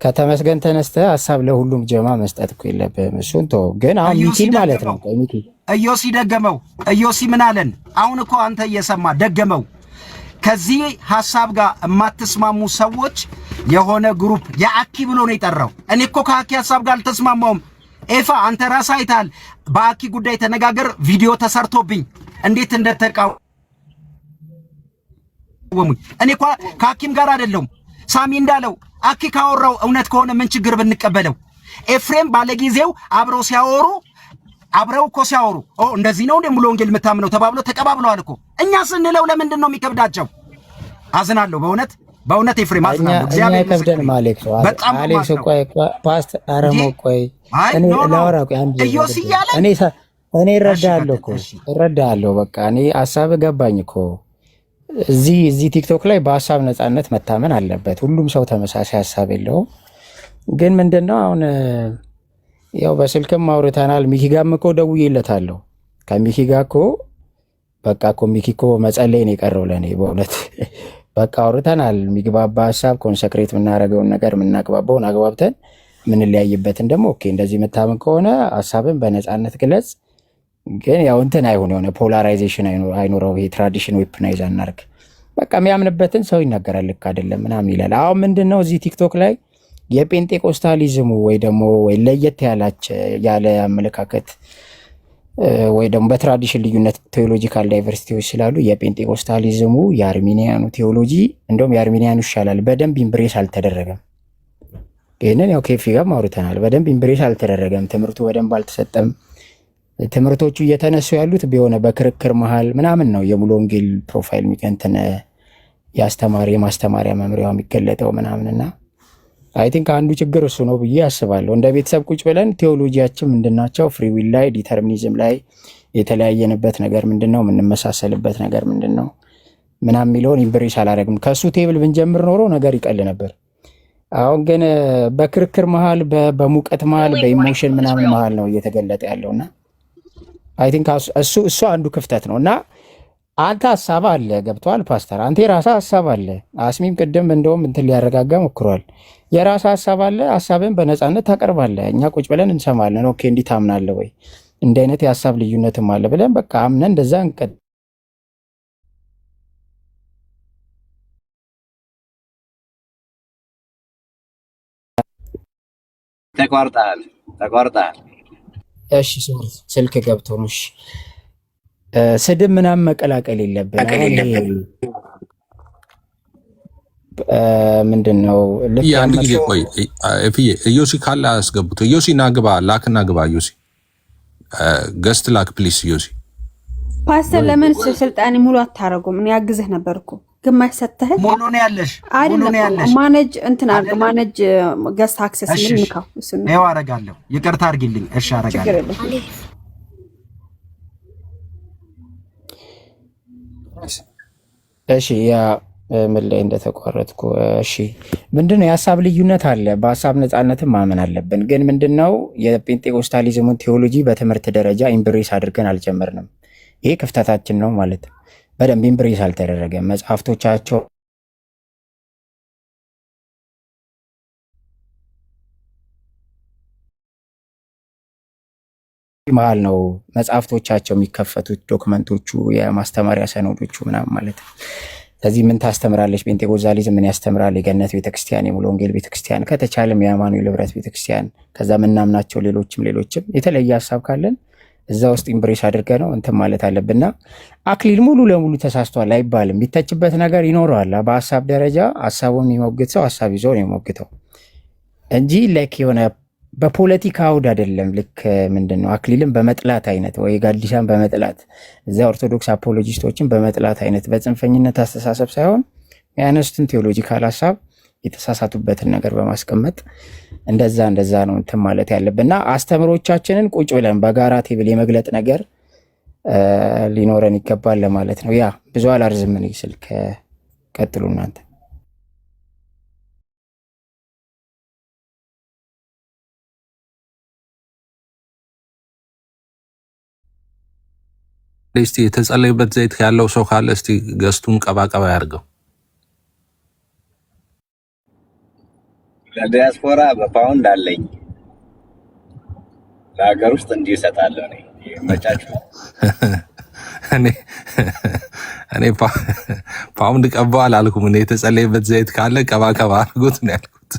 ከተመስገን ተነስተህ ሀሳብ ለሁሉም ጀማ መስጠት እኮ የለብህም። እሱን ተው። ግን አሁን ሚኪ ማለት ነው ኢዮሲ ደገመው። ኢዮሲ ምን አለን? አሁን እኮ አንተ እየሰማ ደገመው። ከዚህ ሐሳብ ጋር የማትስማሙ ሰዎች የሆነ ግሩፕ የአኪ ብሎ ነው የጠራው። እኔ እኮ ከአኪ ሐሳብ ጋር አልተስማማውም። ኤፋ አንተ ራስህ አይተሃል። በአኪ ጉዳይ ተነጋገር፣ ቪዲዮ ተሰርቶብኝ እንዴት እንደተቃወሙኝ። እኔ እኮ ከአኪም ጋር አይደለሁም። ሳሚ እንዳለው አኪ ካወራው እውነት ከሆነ ምን ችግር ብንቀበለው? ኤፍሬም ባለጊዜው አብረው ሲያወሩ እንደዚህ ነው ሙሉ ወንጌል የምታምነው ተባብሎ ተቀባብለዋል እኮ። እኛ ስንለው ለምንድን ነው የሚከብዳቸው? አዝናለሁ በእውነት ኤፍሬም አዝናለሁ። እግዚአብሔር ይመስገን ማለት ነው። በጣም አሌክስ ቆይ ፓስተር አረሞ ቆይ እኔ ላወራ ቆይ አንዴ እኔ እረዳለሁ በቃ እኔ ሐሳብ ገባኝ እኮ። እዚህ ቲክቶክ ላይ በሐሳብ ነፃነት መታመን አለበት። ሁሉም ሰው ተመሳሳይ ሐሳብ የለውም። ግን ምንድነው አሁን ያው በስልክም አውርተናል። ሚኪ ጋርም እኮ ደውዬለታለሁ። ከሚኪ ጋር እኮ በቃ እኮ ሚኪ እኮ መጸለይ ነው የቀረው ለእኔ በእውነት በቃ አውርተናል። የሚግባባ ሐሳብ ኮንሰክሬት የምናደርገውን ነገር የምናግባባውን አግባብተን የምንለያይበትን ደግሞ ኦኬ እንደዚህ የምታምን ከሆነ ሐሳብን በነፃነት ግለጽ። ግን ያው እንትን አይሆን የሆነ ፖላራይዜሽን አይኖረው። ይሄ ትራዲሽን ዌፕናይዝ አናርግ። በቃ የሚያምንበትን ሰው ይናገራል። ልክ አይደለም ምናምን ይላል። አሁን ምንድነው እዚህ ቲክቶክ ላይ የጴንጤቆስታሊዝሙ ወይ ደግሞ ወይ ለየት ያለ አመለካከት ወይ ደግሞ በትራዲሽን ልዩነት ቴዎሎጂካል ዳይቨርሲቲዎች ስላሉ የጴንጤቆስታሊዝሙ የአርሚኒያኑ ቴዎሎጂ እንደውም የአርሚኒያኑ ይሻላል። በደንብ ኢምብሬስ አልተደረገም። ይህንን ያው ኬፊ ጋር አውርተናል። በደንብ ኢምብሬስ አልተደረገም። ትምህርቱ በደንብ አልተሰጠም። ትምህርቶቹ እየተነሱ ያሉት ቢሆነ በክርክር መሀል ምናምን ነው። የሙሉ ወንጌል ፕሮፋይል እንትን የማስተማሪያ መምሪያው የሚገለጠው ምናምንና አይ ቲንክ አንዱ ችግር እሱ ነው ብዬ አስባለሁ። እንደ ቤተሰብ ቁጭ ብለን ቴዎሎጂያችን ምንድናቸው፣ ፍሪዊል ላይ ዲተርሚኒዝም ላይ የተለያየንበት ነገር ምንድነው፣ የምንመሳሰልበት ነገር ምንድነው ምናምን የሚለውን ኢምብሬስ አላደረግም። ከእሱ ቴብል ብንጀምር ኖሮ ነገር ይቀል ነበር። አሁን ግን በክርክር መሀል፣ በሙቀት መሀል፣ በኢሞሽን ምናምን መሀል ነው እየተገለጠ ያለውና አይ ቲንክ እሱ አንዱ ክፍተት ነው። እና አንተ ሀሳብ አለ ገብቷል ፓስተር፣ አንተ የራስህ ሀሳብ አለ። አስሚም ቅድም እንደውም እንትን ሊያረጋጋ ሞክሯል። የራስህ ሀሳብ አለ፣ ሀሳብን በነፃነት ታቀርባለህ። እኛ ቁጭ ብለን እንሰማለን። ኦኬ እንዲህ ታምናለህ ወይ እንዲህ አይነት የሀሳብ ልዩነትም አለ ብለን በቃ አምነን እንደዛ እንቀጥ ተቋርጠሃል። እሺ ሶሪ ስልክ ገብቶ ነው። እሺ ስድብ ምናምን መቀላቀል የለብን። ምንድነው አንድ ጊዜ ቆይ ኢዮሲ ካለ አስገብቶ ኢዮሲ ናግባ ላክና ግባ ኢዮሲ ገስት ላክ ፕሊስ ኢዮሲ ፓስተር ለምን ስልጣኔ ሙሉ አታረጉም? እኔ ያግዝህ ነበርኩ ግማሽ ሰተህ ሙሉ ነው ያለሽ ማኔጅ እንትን አርግ ማኔጅ ገስት አክሰስ ምን ንካው እሱ ነው ነው አረጋለሁ። ይቅርታ አርግልኝ። እሺ አረጋለሁ። እሺ ያ ምን ላይ እንደተቋረጥኩ። እሺ ምንድነው የሀሳብ ልዩነት አለ። በሀሳብ ነፃነትም ማመን አለብን። ግን ምንድነው የጴንጤቆስታሊዝሙን ቴዎሎጂ በትምህርት ደረጃ ኢምብሬስ አድርገን አልጀመርንም። ይሄ ክፍተታችን ነው ማለት ነው። በደንብ ኢምብሬስ አልተደረገም። መጽሐፍቶቻቸው መሀል ነው መጽሐፍቶቻቸው የሚከፈቱት፣ ዶክመንቶቹ፣ የማስተማሪያ ሰነዶቹ ምናምን ማለት ነው። ስለዚህ ምን ታስተምራለች ጴንጤቆስታሊዝም ምን ያስተምራል? የገነት ቤተክርስቲያን፣ የሙሉ ወንጌል ቤተክርስቲያን፣ ከተቻለም የአማኑኤል ህብረት ቤተክርስቲያን፣ ከዛ ምናምናቸው ሌሎችም የተለየ ሀሳብ ካለን እዛ ውስጥ ኢምብሬስ አድርገ ነው እንትን ማለት አለብንና አክሊል ሙሉ ለሙሉ ተሳስቷል አይባልም። ቢተችበት ነገር ይኖረዋል። በሀሳብ ደረጃ ሀሳቡን የሚሞግት ሰው ሀሳብ ይዞ ነው የሚሞግተው እንጂ ላይክ የሆነ በፖለቲካ አውድ አይደለም። ልክ ምንድነው አክሊልን በመጥላት አይነት ወይ ጋዲሳን በመጥላት እዛ ኦርቶዶክስ አፖሎጂስቶችን በመጥላት አይነት በጽንፈኝነት አስተሳሰብ ሳይሆን ያነሱትን ቴዎሎጂካል ሀሳብ የተሳሳቱበትን ነገር በማስቀመጥ እንደዛ ነው እንትን ማለት ያለብንና አስተምሮቻችንን ቁጭ ብለን በጋራ ቴብል የመግለጥ ነገር ሊኖረን ይገባል ለማለት ነው። ያ ብዙ አላርዝም። እኔ ስልክ ቀጥሉ እናንተ። እስቲ የተጸለየበት ዘይት ያለው ሰው ካለ እስቲ ገስቱን ቀባቀባ ያርገው። ለዲያስፖራ በፓውንድ አለኝ፣ ለሀገር ውስጥ እንዲህ እሰጣለሁ። መቻችሁ እኔ ፓውንድ ቀባው አላልኩም። እኔ የተጸለየበት ዘይት ካለ ቀባቀባ አድርጉት ነው ያልኩት፣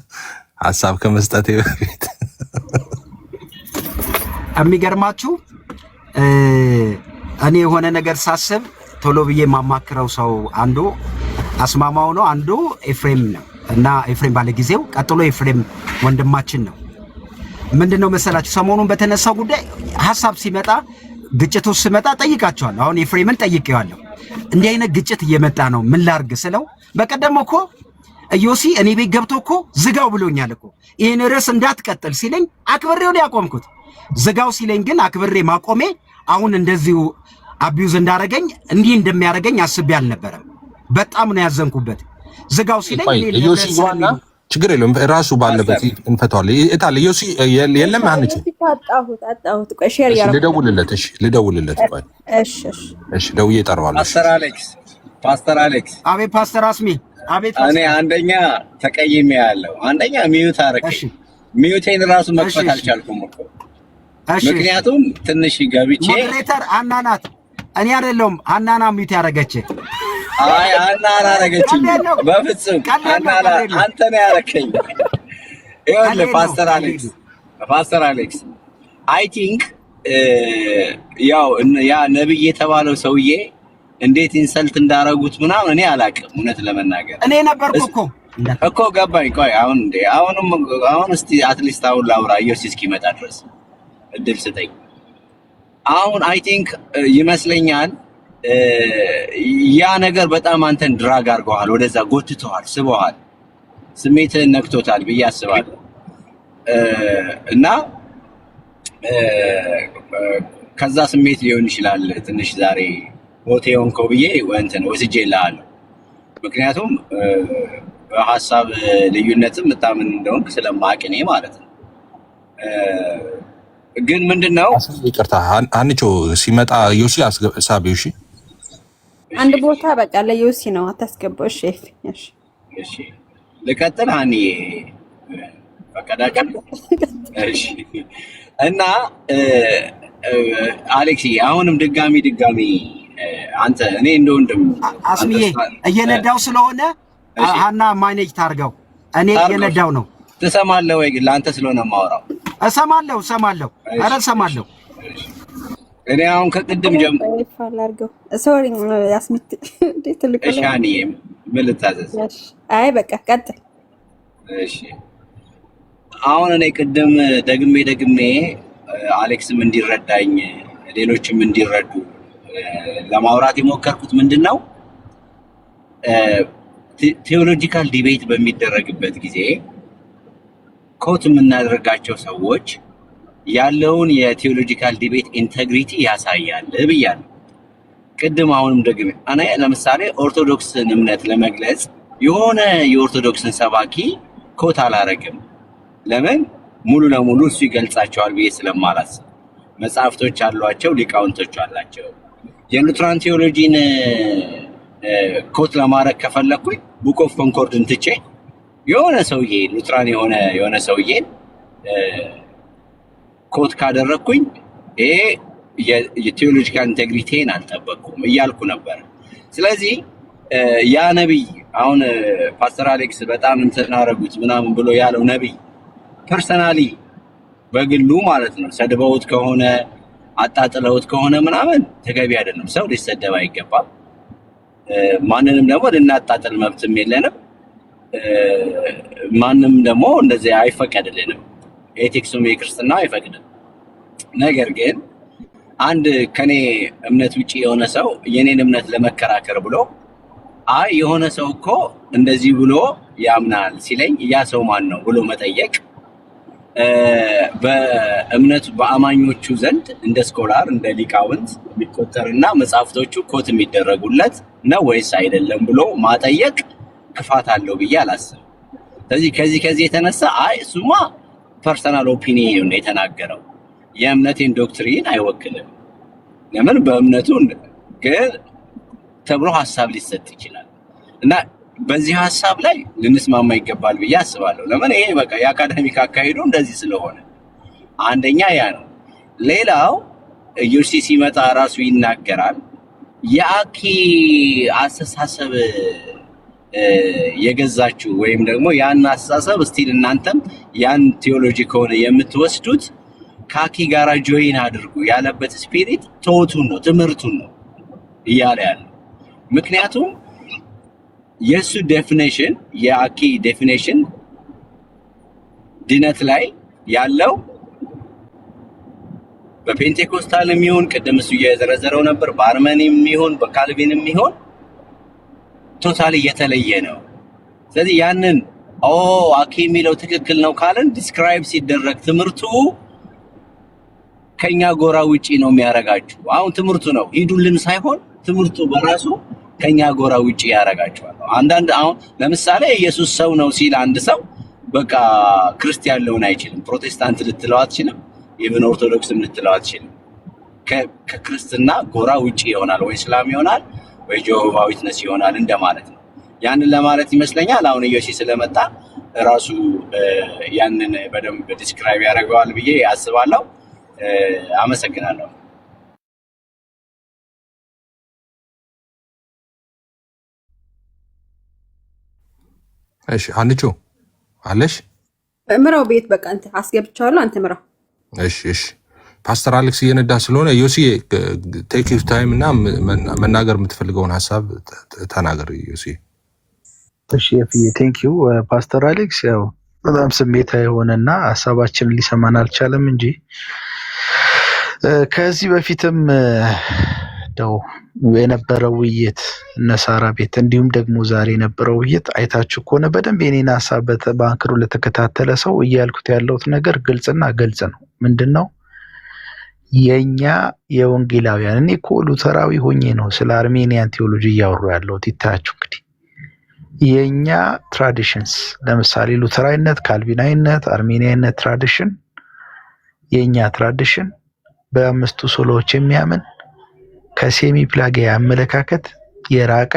ሀሳብ ከመስጠቴ በፊት። የሚገርማችሁ እኔ የሆነ ነገር ሳስብ ቶሎ ብዬ የማማክረው ሰው አንዱ አስማማው ነው፣ አንዱ ኤፍሬም ነው። እና ኤፍሬም ባለጊዜው ቀጥሎ ኤፍሬም ወንድማችን ነው። ምንድነው መሰላችሁ ሰሞኑን በተነሳው ጉዳይ ሐሳብ ሲመጣ ግጭቱ ሲመጣ ጠይቃቸዋለሁ። አሁን ኤፍሬምን ጠይቄዋለሁ። እንዲህ አይነት ግጭት እየመጣ ነው ምን ላርግ ስለው በቀደም እኮ ኢዮሲ እኔ ቤት ገብቶ እኮ ዝጋው ብሎኛል እኮ ይሄን ርዕስ እንዳትቀጥል ሲለኝ አክብሬው ነው ያቆምኩት። ዝጋው ሲለኝ ግን አክብሬ ማቆሜ አሁን እንደዚሁ አቢዩዝ እንዳረገኝ እንዲህ እንደሚያረገኝ አስቤ አልነበረም። በጣም ነው ያዘንኩበት። ዝጋው ሲለኝ ኢዮሲ ዋና ችግር የለውም ራሱ ባለበት እንፈታዋለን። እታለ ኢዮሲ የለም አንቺ አጣሁት። ቆይ ሼር ያረጋግጥ ልደውልለት። ቆይ እሺ ደውዬ እጠራዋለሁ። ፓስተር አሌክስ። አቤት ፓስተር አስሚ። አቤት እኔ አንደኛ ተቀይሜ ያለው አንደኛ ሚዩት አረከኝ። ሚዩቴን ራሱ መክፈት አልቻልኩም እኮ ምክንያቱም ትንሽ ገብቼ ሞዴሬተር አናናት እኔ አይደለሁም አናና ሚዩት ያረገች አይ አና አላረገችኝ በፍጹም አና አንተ ነው ያረከኝ። ይኸውልህ ፓስተር አሌክስ አይ ቲንክ ያው ያ ነብይ የተባለው ሰውዬ እንዴት ኢንሰልት እንዳረጉት ምናምን እኔ አላውቅም። እውነት ለመናገር እኔ ነበርኩ እኮ ገባኝ። ቆይ አሁን እስቲ አትሊስት አሁን ላውራ ኢየሱስ እስኪመጣ ድረስ እድል ስጠኝ። አሁን አይ ቲንክ ይመስለኛል ያ ነገር በጣም አንተን ድራግ አድርገዋል፣ ወደዛ ጎትተዋል፣ ስበዋል፣ ስሜትህን ነክቶታል ብዬ አስባለሁ። እና ከዛ ስሜት ሊሆን ይችላል ትንሽ ዛሬ ሞቴ ሆንከው ብዬ እንትን ወስጄልሃለሁ። ምክንያቱም በሀሳብ ልዩነትም ምታምን እንደሆንክ ስለማውቅ እኔ ማለት ነው። ግን ምንድነው ይቅርታ አንቾ ሲመጣ ዮሲ አሳቢው እሺ፣ አንድ ቦታ በቃ ለዮሲ ነው አታስገባው። እሺ እሺ ልቀጥል አንዬ ፈቀዳችሁ? እሺ እና አሌክሲ አሁንም ድጋሚ አንተ እኔ እንደወንድም አስሚዬ እየነዳው ስለሆነ ሀና ማኔጅ ታርገው። እኔ እየነዳው ነው። ትሰማለህ ወይ? ግን ለአንተ ስለሆነ የማወራው እሰማለሁ። ኧረ እሰማለሁ። እኔ አሁን ከቅድም ጀምሮ ሶሪ አስሚት እንዴት ልቀ እሺ አንዬ ምን ልታዘዝ? አይ በቃ ቀጥል። እሺ አሁን እኔ ቅድም ደግሜ አሌክስም እንዲረዳኝ ሌሎችም እንዲረዱ ለማውራት የሞከርኩት ምንድነው ቴዎሎጂካል ዲቤት በሚደረግበት ጊዜ ኮት የምናደርጋቸው ሰዎች ያለውን የቴዎሎጂካል ዲቤት ኢንቴግሪቲ ያሳያል ብያለሁ። ቅድም አሁንም ደግሜ እኔ ለምሳሌ ኦርቶዶክስን እምነት ለመግለጽ የሆነ የኦርቶዶክስን ሰባኪ ኮት አላረግም። ለምን? ሙሉ ለሙሉ እሱ ይገልጻቸዋል ብዬ ስለማላስብ። መጽሐፍቶች አሏቸው፣ ሊቃውንቶች አላቸው። የሉትራን ቴዎሎጂን ኮት ለማድረግ ከፈለኩኝ ቡክ ኦፍ ኮንኮርድን ትቼ የሆነ ሰውዬ ሉትራን የሆነ ሰውዬን ኮት ካደረግኩኝ ይሄ የቴዎሎጂካል ኢንቴግሪቲን አልጠበቅኩም እያልኩ ነበር። ስለዚህ ያ ነቢይ አሁን ፓስተር አሌክስ በጣም እንትን አደረጉት ምናምን ብሎ ያለው ነቢይ ፐርሰናሊ በግሉ ማለት ነው ሰድበውት ከሆነ አጣጥለውት ከሆነ ምናምን ተገቢ አይደለም። ሰው ሊሰደብ አይገባም። ማንንም ደግሞ ልናጣጥል መብትም የለንም። ማንም ደግሞ እንደዚህ አይፈቀድልንም። ኤቲክሱም የክርስትና አይፈቅድም። ነገር ግን አንድ ከኔ እምነት ውጪ የሆነ ሰው የኔን እምነት ለመከራከር ብሎ አይ የሆነ ሰው እኮ እንደዚህ ብሎ ያምናል ሲለኝ ያ ሰው ማን ነው ብሎ መጠየቅ በእምነቱ በአማኞቹ ዘንድ እንደ ስኮላር እንደ ሊቃውንት የሚቆጠርና መጽሐፍቶቹ ኮት የሚደረጉለት ነው ወይስ አይደለም ብሎ ማጠየቅ ክፋት አለው ብዬ አላስብም። ስለዚህ ከዚህ የተነሳ አይ እሱማ ፐርሰናል ኦፒኒየን ነው የተናገረው፣ የእምነቴን ዶክትሪን አይወክልም። ለምን በእምነቱ ግን ተብሎ ሀሳብ ሊሰጥ ይችላል እና በዚህ ሀሳብ ላይ ልንስማማ ይገባል ብዬ አስባለሁ። ለምን ይሄ በቃ የአካዳሚክ አካሄዱ እንደዚህ ስለሆነ አንደኛ ያ ነው። ሌላው ዩሲ ሲመጣ ራሱ ይናገራል። የአኪ አስተሳሰብ የገዛችሁ ወይም ደግሞ ያን አስተሳሰብ እስቲል እናንተም ያን ቴዎሎጂ ከሆነ የምትወስዱት ከአኪ ጋራ ጆይን አድርጉ ያለበት ስፒሪት ተውቱን ነው ትምህርቱን ነው እያለ ያለው። ምክንያቱም የሱ ዴፊኒሽን የአኪ ዴፊኒሽን ድነት ላይ ያለው በፔንቴኮስታልም ይሁን ቅድም እሱ እየዘረዘረው ነበር፣ በአርመኒም ይሁን በካልቪንም ይሁን ቶታሊ የተለየ ነው። ስለዚህ ያንን አኪ የሚለው ትክክል ነው ካለን ዲስክራይብ ሲደረግ ትምህርቱ ከኛ ጎራ ውጪ ነው የሚያረጋችሁ። አሁን ትምህርቱ ነው ሂዱልን ሳይሆን ትምህርቱ በራሱ ከኛ ጎራ ውጪ ያረጋችኋል። አንዳንድ አሁን ለምሳሌ ኢየሱስ ሰው ነው ሲል አንድ ሰው በቃ ክርስቲያን ሊሆን አይችልም። ፕሮቴስታንት ልትለው አትችልም። ኢቭን ኦርቶዶክስም ልትለው አትችልም። ከክርስትና ጎራ ውጪ ይሆናል፣ ወይ እስላም ይሆናል፣ ወይ ጆሆቫ ዊትነስ ይሆናል እንደማለት ነው። ያንን ለማለት ይመስለኛል አሁን ኢየሱስ ስለመጣ ራሱ ያንን በደንብ ዲስክራይብ ያደርገዋል ብዬ አስባለሁ። አመሰግናለሁ። እሺ አንቺ አለሽ ምራው ቤት በቃ አንተ አስገብቻለሁ አንተ ምራው። እሺ ፓስተር አሌክስ እየነዳ ስለሆነ ዮሲ ቴክ ዩር ታይም እና መናገር የምትፈልገውን ሐሳብ ተናገር ዮሲ። እሺ ቴንክ ዩ ፓስተር አሌክስ። ያው በጣም ስሜታዊ የሆነና ሐሳባችንን ሊሰማን አልቻለም እንጂ ከዚህ በፊትም ደው የነበረው ውይይት እነ ሳራ ቤት እንዲሁም ደግሞ ዛሬ የነበረው ውይይት አይታችሁ ከሆነ በደንብ የኔን ሐሳብ በአንክሮ ለተከታተለ ሰው እያልኩት ያለሁት ነገር ግልጽና ግልጽ ነው። ምንድነው የኛ የወንጌላውያን እኔ እኮ ሉተራዊ ሆኜ ነው ስለ አርሜኒያን ቴዎሎጂ እያወሩ ያለሁት። ይታያችሁ እንግዲህ የኛ ትራዲሽንስ ለምሳሌ ሉተራዊነት፣ ካልቪናዊነት፣ አርሜኒያዊነት ትራዲሽን የኛ ትራዲሽን በአምስቱ ሶሎዎች የሚያምን ከሴሚ ፕላጊያ አመለካከት የራቀ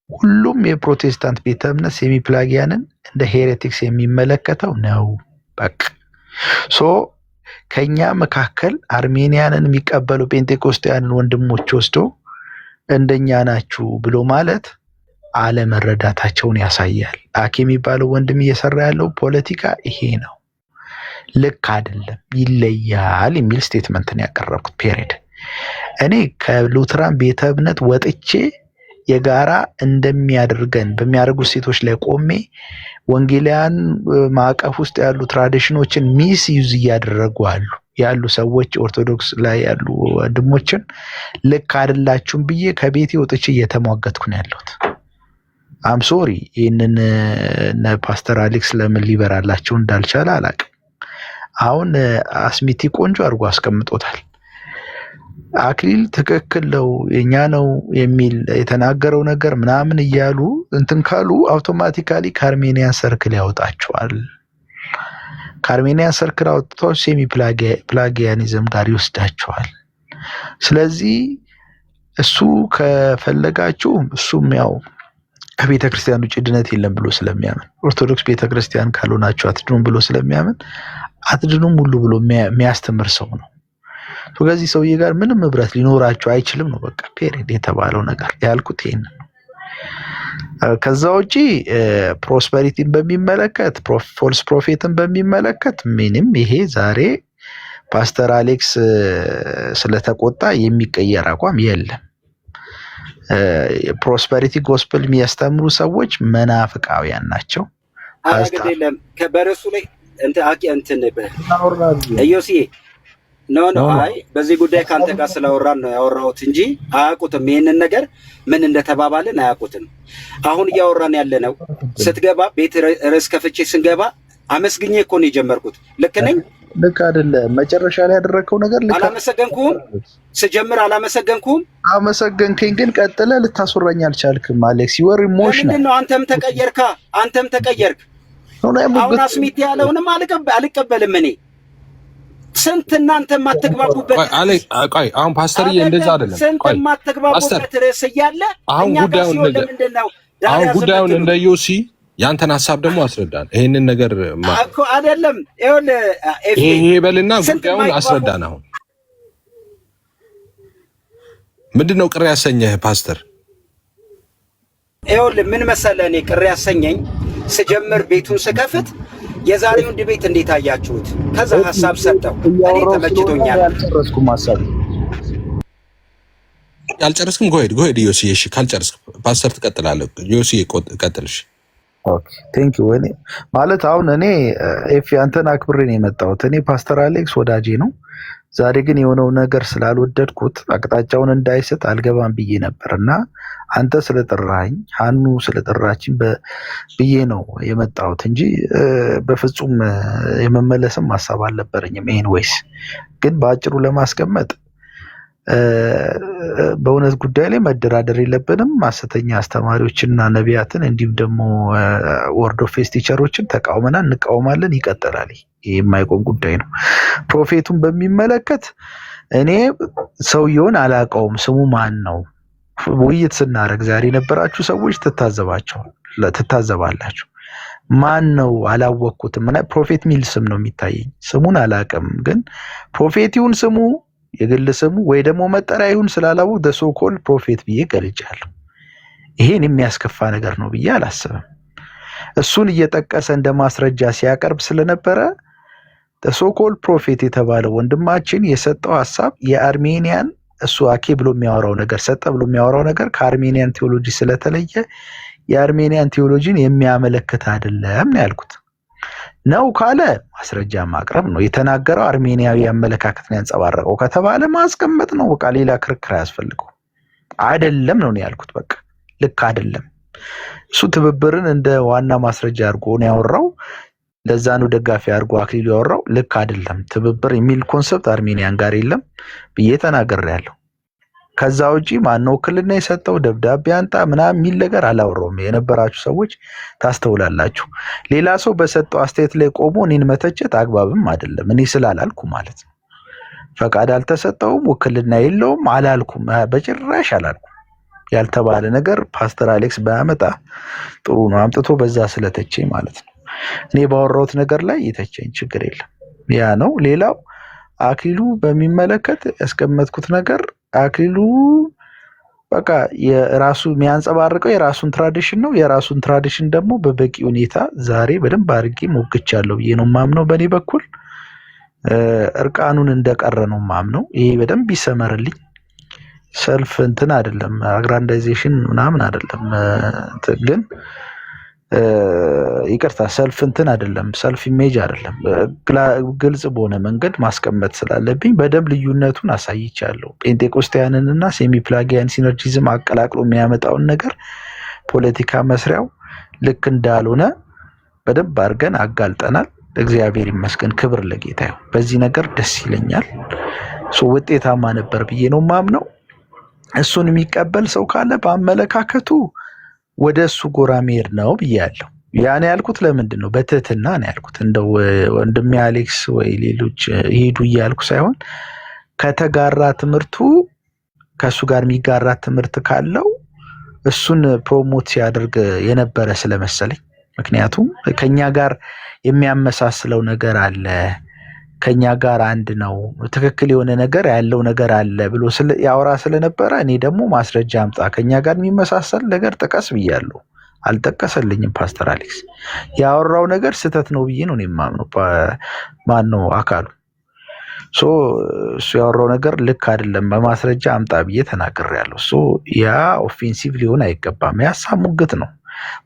ሁሉም የፕሮቴስታንት ቤተ እምነት ሴሚ ፕላጊያንን እንደ ሄሬቲክስ የሚመለከተው ነው። በቃ ሶ ከኛ መካከል አርሜኒያንን የሚቀበሉ ጴንጤቆስጣውያንን ወንድሞች ወስዶ እንደኛ ናችሁ ብሎ ማለት አለመረዳታቸውን ያሳያል። አኬ የሚባለው ወንድም እየሰራ ያለው ፖለቲካ ይሄ ነው፣ ልክ አይደለም፣ ይለያል የሚል ስቴትመንት ነው ያቀረብኩት። ፔሪድ እኔ ከሉትራን ቤተ እምነት ወጥቼ የጋራ እንደሚያደርገን በሚያደርጉ ሴቶች ላይ ቆሜ ወንጌላውያን ማዕቀፍ ውስጥ ያሉ ትራዲሽኖችን ሚስ ዩዝ እያደረጉ ያሉ ሰዎች ኦርቶዶክስ ላይ ያሉ ወንድሞችን ልክ አይደላችሁም ብዬ ከቤቴ ወጥቼ እየተሟገትኩ ነው ያለሁት። አም ሶሪ ይህንን ፓስተር አሌክስ ለምን ሊበራላቸው እንዳልቻለ አላውቅም። አሁን አስሚቲ ቆንጆ አድርጎ አስቀምጦታል። አክሊል ትክክል ነው የኛ ነው የሚል የተናገረው ነገር ምናምን እያሉ እንትን ካሉ አውቶማቲካሊ ከአርሜኒያን ሰርክል ያወጣቸዋል። ከአርሜኒያን ሰርክል አውጥቶ ሴሚ ፕላጊያኒዝም ጋር ይወስዳቸዋል። ስለዚህ እሱ ከፈለጋችሁ እሱም ያው ከቤተ ክርስቲያን ውጭ ድነት የለም ብሎ ስለሚያምን ኦርቶዶክስ ቤተ ክርስቲያን ካልሆናችሁ አትድኑም ብሎ ስለሚያምን አትድኑም ሁሉ ብሎ የሚያስተምር ሰው ነው። ከዚህ ሰውዬ ጋር ምንም ህብረት ሊኖራቸው አይችልም ነው በቃ ፔሪድ የተባለው ነገር ያልኩት ይሄን ነው። ከዛ ውጪ ፕሮስፐሪቲን በሚመለከት ፎልስ ፕሮፌትን በሚመለከት ምንም ይሄ ዛሬ ፓስተር አሌክስ ስለተቆጣ የሚቀየር አቋም የለም። ፕሮስፐሪቲ ጎስፐል የሚያስተምሩ ሰዎች መናፍቃውያን ናቸው። አይደለም ከበረሱ ላይ እንትን ኢዮሲ ኖ አይ በዚህ ጉዳይ ካንተ ጋር ስላወራን ነው ያወራሁት እንጂ አያውቁትም። ይሄንን ነገር ምን እንደተባባልን አያውቁትም። አሁን እያወራን ያለ ነው። ስትገባ ቤት ርዕስ ከፍቼ ስንገባ አመስግኜ እኮ ነው የጀመርኩት። ልክ ነኝ? ልክ አይደለም። መጨረሻ ላይ ያደረከው ነገር ልክ አላመሰገንኩም። ስጀምር አላመሰገንኩም። አመሰገንከኝ፣ ግን ቀጥለ ልታስወራኝ አልቻልክም። አሌክስ ይወር ኢሞሽናል። ምንድን ነው አንተም ተቀየርክ። አሁን አስሚት ያለውንም አልቀበልም እኔ ስንት እናንተ የማትግባቡበት አሁን ፓስተርዬ እንደዛ አይደለም። ስንት የማትግባቡበት ርዕስ እያለ አሁን ጉዳዩን እንደ ዮሲ ያንተን ሐሳብ ደግሞ አስረዳን። ይሄንን ነገር እኮ አይደለም ይሄ በልና ጉዳዩን አስረዳን። አሁን ምንድነው ቅር ያሰኘህ ፓስተር? ይኸውልህ ምን መሰለህ እኔ ቅር ያሰኘኝ ስጀምር ቤቱን ስከፍት የዛሬውን ዲቤት እንዴት አያችሁት? ከዛ ሐሳብ ሰጠው። እኔ ተመችቶኛል። ያልጨረስክም ጎሄድ ዮሲ። እሺ ካልጨረስክ ፓስተር ትቀጥላለህ። ዮሲ ቀጥልሽ። ኦኬ ቴንክ ዩ። እኔ ማለት አሁን እኔ ኤፍ አንተን አክብሬ ነው የመጣሁት። እኔ ፓስተር አሌክስ ወዳጄ ነው። ዛሬ ግን የሆነው ነገር ስላልወደድኩት አቅጣጫውን እንዳይስት አልገባም ብዬ ነበርና አንተ ስለጠራኝ ሀኑ ስለጠራችኝ ብዬ ነው የመጣሁት እንጂ በፍጹም የመመለስም ሐሳብ አልነበረኝም። ኤኒዌይስ ግን በአጭሩ ለማስቀመጥ በእውነት ጉዳይ ላይ መደራደር የለብንም። ሐሰተኛ አስተማሪዎችና ነቢያትን እንዲሁም ደግሞ ወርድ ኦፍ ፌዝ ቲቸሮችን ተቃውመናል፣ እንቃወማለን፣ ይቀጥላል። ይሄ የማይቆም ጉዳይ ነው። ፕሮፌቱን በሚመለከት እኔ ሰውየውን አላውቀውም፣ ስሙ ማን ነው? ውይይት ስናደርግ ዛሬ የነበራችሁ ሰዎች ትታዘባላችሁ። ማን ነው? አላወቅኩትም። እና ፕሮፌት ሚል ስም ነው የሚታየኝ፣ ስሙን አላውቅም። ግን ፕሮፌት ይሁን ስሙ የግል ስሙ ወይ ደግሞ መጠሪያ ይሁን ስላላወቅ ደሶኮል ፕሮፌት ብዬ ገልጫለሁ። ይሄን የሚያስከፋ ነገር ነው ብዬ አላስብም። እሱን እየጠቀሰ እንደ ማስረጃ ሲያቀርብ ስለነበረ ሶኮል ፕሮፌት የተባለው ወንድማችን የሰጠው ሐሳብ የአርሜኒያን እሱ አኬ ብሎ የሚያወራው ነገር ሰጠ ብሎ የሚያወራው ነገር ከአርሜኒያን ቴዎሎጂ ስለተለየ የአርሜኒያን ቴዎሎጂን የሚያመለክት አይደለም ነው ያልኩት። ነው ካለ ማስረጃ ማቅረብ ነው። የተናገረው አርሜኒያዊ አመለካከት ነው ያንጸባረቀው ከተባለ ማስቀመጥ ነው። በቃ ሌላ ክርክር አያስፈልገው። አይደለም ነው ያልኩት። በቃ ልክ አይደለም። እሱ ትብብርን እንደ ዋና ማስረጃ አድርጎ ነው ያወራው። ለዛ ነው ደጋፊ አድርጎ አክሊሉ ያወራው። ልክ አይደለም። ትብብር የሚል ኮንሰፕት አርሜኒያን ጋር የለም ብዬ ተናግሬያለሁ። ከዛ ውጪ ማነው ክልና የሰጠው ደብዳቤ አንጣ ምናምን የሚል ነገር አላወራውም። የነበራችሁ ሰዎች ታስተውላላችሁ። ሌላ ሰው በሰጠው አስተያየት ላይ ቆሞ እኔን መተቸት አግባብም አይደለም። እኔ ስላላልኩ ማለት ነው። ፈቃድ አልተሰጠውም፣ ውክልና የለውም አላልኩም፣ በጭራሽ አላልኩም። ያልተባለ ነገር ፓስተር አሌክስ ባያመጣ ጥሩ ነው። አምጥቶ በዛ ስለተቸኝ ማለት ነው። እኔ ባወራሁት ነገር ላይ የተቸኝ ችግር የለም። ያ ነው። ሌላው አክሊሉ በሚመለከት ያስቀመጥኩት ነገር አክሊሉ በቃ የራሱ የሚያንጸባርቀው የራሱን ትራዲሽን ነው። የራሱን ትራዲሽን ደግሞ በበቂ ሁኔታ ዛሬ በደንብ አድርጌ ሞግቻለሁ ብዬ ነው ማምነው። በእኔ በኩል እርቃኑን እንደቀረ ነው ማምነው። ይሄ በደንብ ይሰመርልኝ። ሰልፍ እንትን አይደለም፣ አግራንዳይዜሽን ምናምን አይደለም። ግን ይቅርታ ሰልፍ እንትን አይደለም፣ ሰልፍ ኢሜጅ አይደለም። ግልጽ በሆነ መንገድ ማስቀመጥ ስላለብኝ በደንብ ልዩነቱን አሳይቻለሁ። ጴንጤቆስታውያንንና ሴሚፕላጊያን ሲነርጂዝም አቀላቅሎ የሚያመጣውን ነገር ፖለቲካ መስሪያው ልክ እንዳልሆነ በደንብ አድርገን አጋልጠናል። እግዚአብሔር ይመስገን፣ ክብር ለጌታ ይሁን። በዚህ ነገር ደስ ይለኛል። ውጤታማ ነበር ብዬ ነው ማምነው። እሱን የሚቀበል ሰው ካለ በአመለካከቱ ወደ እሱ ጎራ መሄድ ነው ብያለሁ። ያን ያልኩት ለምንድን ነው? በትህትና ነው ያልኩት። እንደው ወንድሜ አሌክስ ወይ ሌሎች ይሄዱ እያልኩ ሳይሆን ከተጋራ ትምህርቱ ከእሱ ጋር የሚጋራ ትምህርት ካለው እሱን ፕሮሞት ሲያደርግ የነበረ ስለመሰለኝ። ምክንያቱም ከኛ ጋር የሚያመሳስለው ነገር አለ፣ ከኛ ጋር አንድ ነው፣ ትክክል የሆነ ነገር ያለው ነገር አለ ብሎ ያወራ ስለነበረ እኔ ደግሞ ማስረጃ አምጣ፣ ከኛ ጋር የሚመሳሰል ነገር ጥቀስ ብያለሁ። አልጠቀሰልኝም ፓስተር አሌክስ። ያወራው ነገር ስህተት ነው ብዬ ነው የማምነው። ማን ነው አካሉ እሱ ያወራው ነገር ልክ አይደለም፣ በማስረጃ አምጣ ብዬ ተናግሬያለሁ። ያ ኦፌንሲቭ ሊሆን አይገባም። የሀሳብ ሙግት ነው።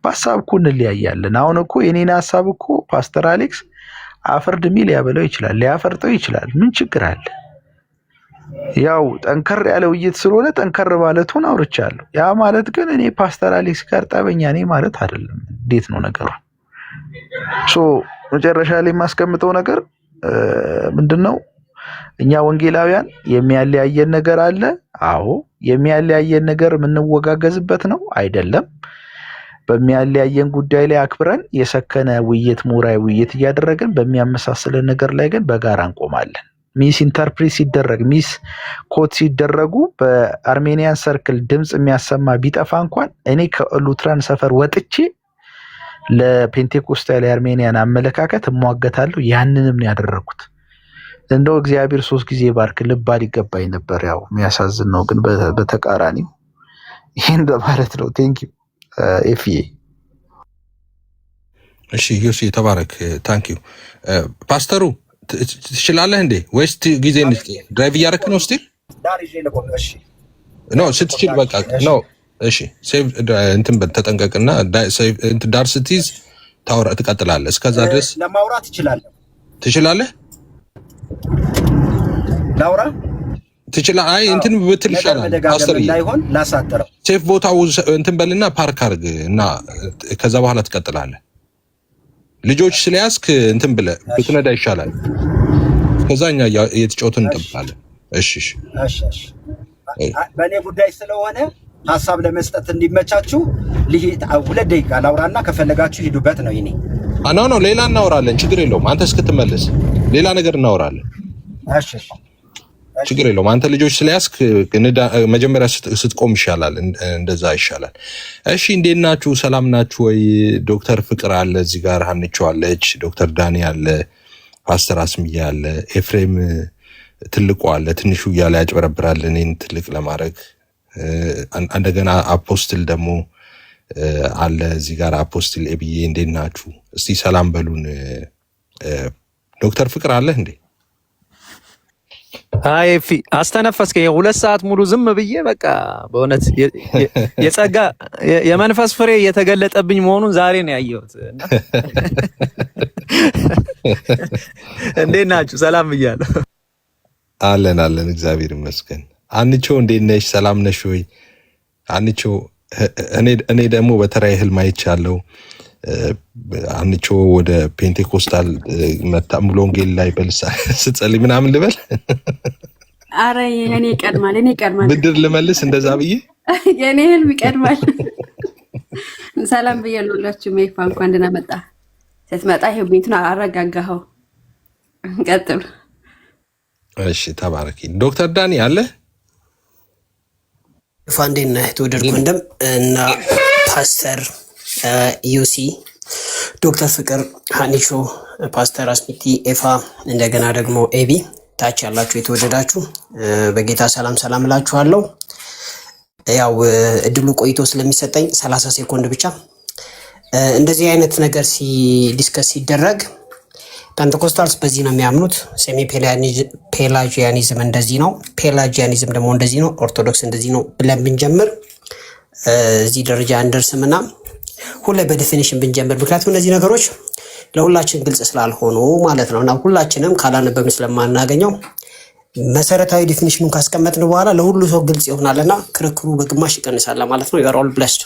በሀሳብ እኮ እንለያያለን። አሁን እኮ የኔን ሀሳብ እኮ ፓስተር አሌክስ አፈርድ ሚል ሊያበለው ይችላል፣ ሊያፈርጠው ይችላል። ምን ችግር አለ? ያው ጠንከር ያለ ውይይት ስለሆነ ጠንከር ማለቱን አውርቻለሁ። ያ ማለት ግን እኔ ፓስተር አሌክስ ጋር ጠበኛ ነኝ ማለት አይደለም። እንዴት ነው ነገሩ? መጨረሻ ላይ የማስቀምጠው ነገር ምንድነው? እኛ ወንጌላውያን የሚያለያየን ነገር አለ። አዎ የሚያለያየን ነገር የምንወጋገዝበት ነው አይደለም። በሚያለያየን ጉዳይ ላይ አክብረን የሰከነ ውይይት፣ ምሁራዊ ውይይት እያደረግን በሚያመሳስለን ነገር ላይ ግን በጋራ እንቆማለን። ሚስ ኢንተርፕሬት ሲደረግ ሚስ ኮት ሲደረጉ በአርሜኒያን ሰርክል ድምፅ የሚያሰማ ቢጠፋ እንኳን እኔ ከሉትራን ሰፈር ወጥቼ ለፔንቴኮስታል የአርሜኒያን አመለካከት እሟገታለሁ። ያንንም ነው ያደረኩት። እንደው እግዚአብሔር 3 ጊዜ ባርክ ልባል ይገባኝ ነበር። ያው የሚያሳዝን ነው፣ ግን በተቃራኒው ይሄን በማለት ነው። ቴንክ ዩ ኤፍዬ። እሺ ዮሲ ተባረክ። ታንክ ዩ ፓስተሩ። ትችላለህ እንዴ ወይስ ጊዜ እንስጥ? ድራይቭ እያደረክ ነው ስቲል? ኖ ስትችል በቃ ኖ። እሺ ሴቭ እንትን ተጠንቀቅና ዳር ስትይዝ ታውራ ትቀጥላለህ። እስከዛ ድረስ ለማውራት ትችላለህ። ላውራ ትችላለህ። አይ እንትን ብትል ይሻላል። ፓስተር ላይሆን ላሳጥረው ሴፍ ቦታው እንትን በልና ፓርክ አድርግ እና ከዛ በኋላ ትቀጥላለህ። ልጆች ስለያዝክ እንትን ብለህ ብትነዳ ይሻላል። ከዛኛ የተጫወትን እንጠብቃለን። እሺ እሺ። በእኔ ጉዳይ ስለሆነ ሀሳብ ለመስጠት እንዲመቻችሁ 2 ደቂቃ ላውራና ከፈለጋችሁ ሂዱበት ነው። ይኔ ኖ ሌላ እናወራለን። ችግር የለውም። አንተ እስክትመለስ ሌላ ነገር እናወራለን። እሺ ችግር የለውም። አንተ ልጆች ስለያዝክ መጀመሪያ ስትቆም ይሻላል። እንደዛ ይሻላል። እሺ እንዴት ናችሁ? ሰላም ናችሁ ወይ? ዶክተር ፍቅር አለ እዚህ ጋር፣ ሀንቾ አለች፣ ዶክተር ዳኒ አለ፣ ፓስተር አስምያ አለ፣ ኤፍሬም ትልቁ አለ። ትንሹ እያለ ያጭበረብራል እኔን ትልቅ ለማድረግ። እንደገና አፖስትል ደግሞ አለ እዚህ ጋር አፖስትል ኤብዬ እንዴት ናችሁ? እስቲ ሰላም በሉን። ዶክተር ፍቅር አለ እንዴ? አይ ኤፊ አስተነፈስከኝ። 2 ሰዓት ሙሉ ዝም ብዬ በቃ በእውነት የጸጋ የመንፈስ ፍሬ እየተገለጠብኝ መሆኑን ዛሬ ነው ያየሁት። እንዴት ናችሁ? ሰላም ብያለሁ። አለን አለን፣ እግዚአብሔር ይመስገን። አንቾ እንዴት ነሽ? ሰላም ነሽ ወይ? አንቾ እኔ ደግሞ በተራይ ህልም አይቻለሁ። አንቾ ወደ ፔንቴኮስታል መጣ ሙሉ ወንጌል ላይ በልሳ ስትጸልይ ምናምን ልበል። አረ የኔ ይቀድማል ብድር ልመልስ እንደዛ ብዬ የኔ ህልም ይቀድማል። ሰላም ብያለሁ ሁላችሁ። ሜፋ እንኳን ደህና መጣ። ስትመጣ ይሄው ቤቱን አረጋጋኸው። ቀጥሉ። እሺ ተባረኪ። ዶክተር ዳኒ አለ ፋንዴና ተወደድኩ ወንድም እና ፓስተር ዩሲ ዶክተር ፍቅር ሃኒቾ ፓስተር አስሚቲ ኤፋ እንደገና ደግሞ ኤቢ ታች ያላችሁ የተወደዳችሁ በጌታ ሰላም እላችኋለሁ። ያው እድሉ ቆይቶ ስለሚሰጠኝ 30 ሴኮንድ ብቻ እንደዚህ አይነት ነገር ዲስከስ ሲደረግ ፔንቴኮስታልስ በዚህ ነው የሚያምኑት። ሴሚ ፔላጂያኒዝም እንደዚህ ነው፣ ፔላጂያኒዝም ደግሞ እንደዚህ ነው፣ ኦርቶዶክስ እንደዚህ ነው ብለን ብንጀምር እዚህ ደረጃ እንደርስምና ሁሌ በዲፊኒሽን ብንጀምር፣ ምክንያቱም እነዚህ ነገሮች ለሁላችን ግልጽ ስላልሆኑ ማለት ነው እና ሁላችንም ካላነበብን ስለማናገኘው መሰረታዊ ዲፊኒሽኑን ካስቀመጥን በኋላ ለሁሉ ሰው ግልጽ ይሆናልና ክርክሩ በግማሽ ይቀንሳል ማለት ነው። you are all blessed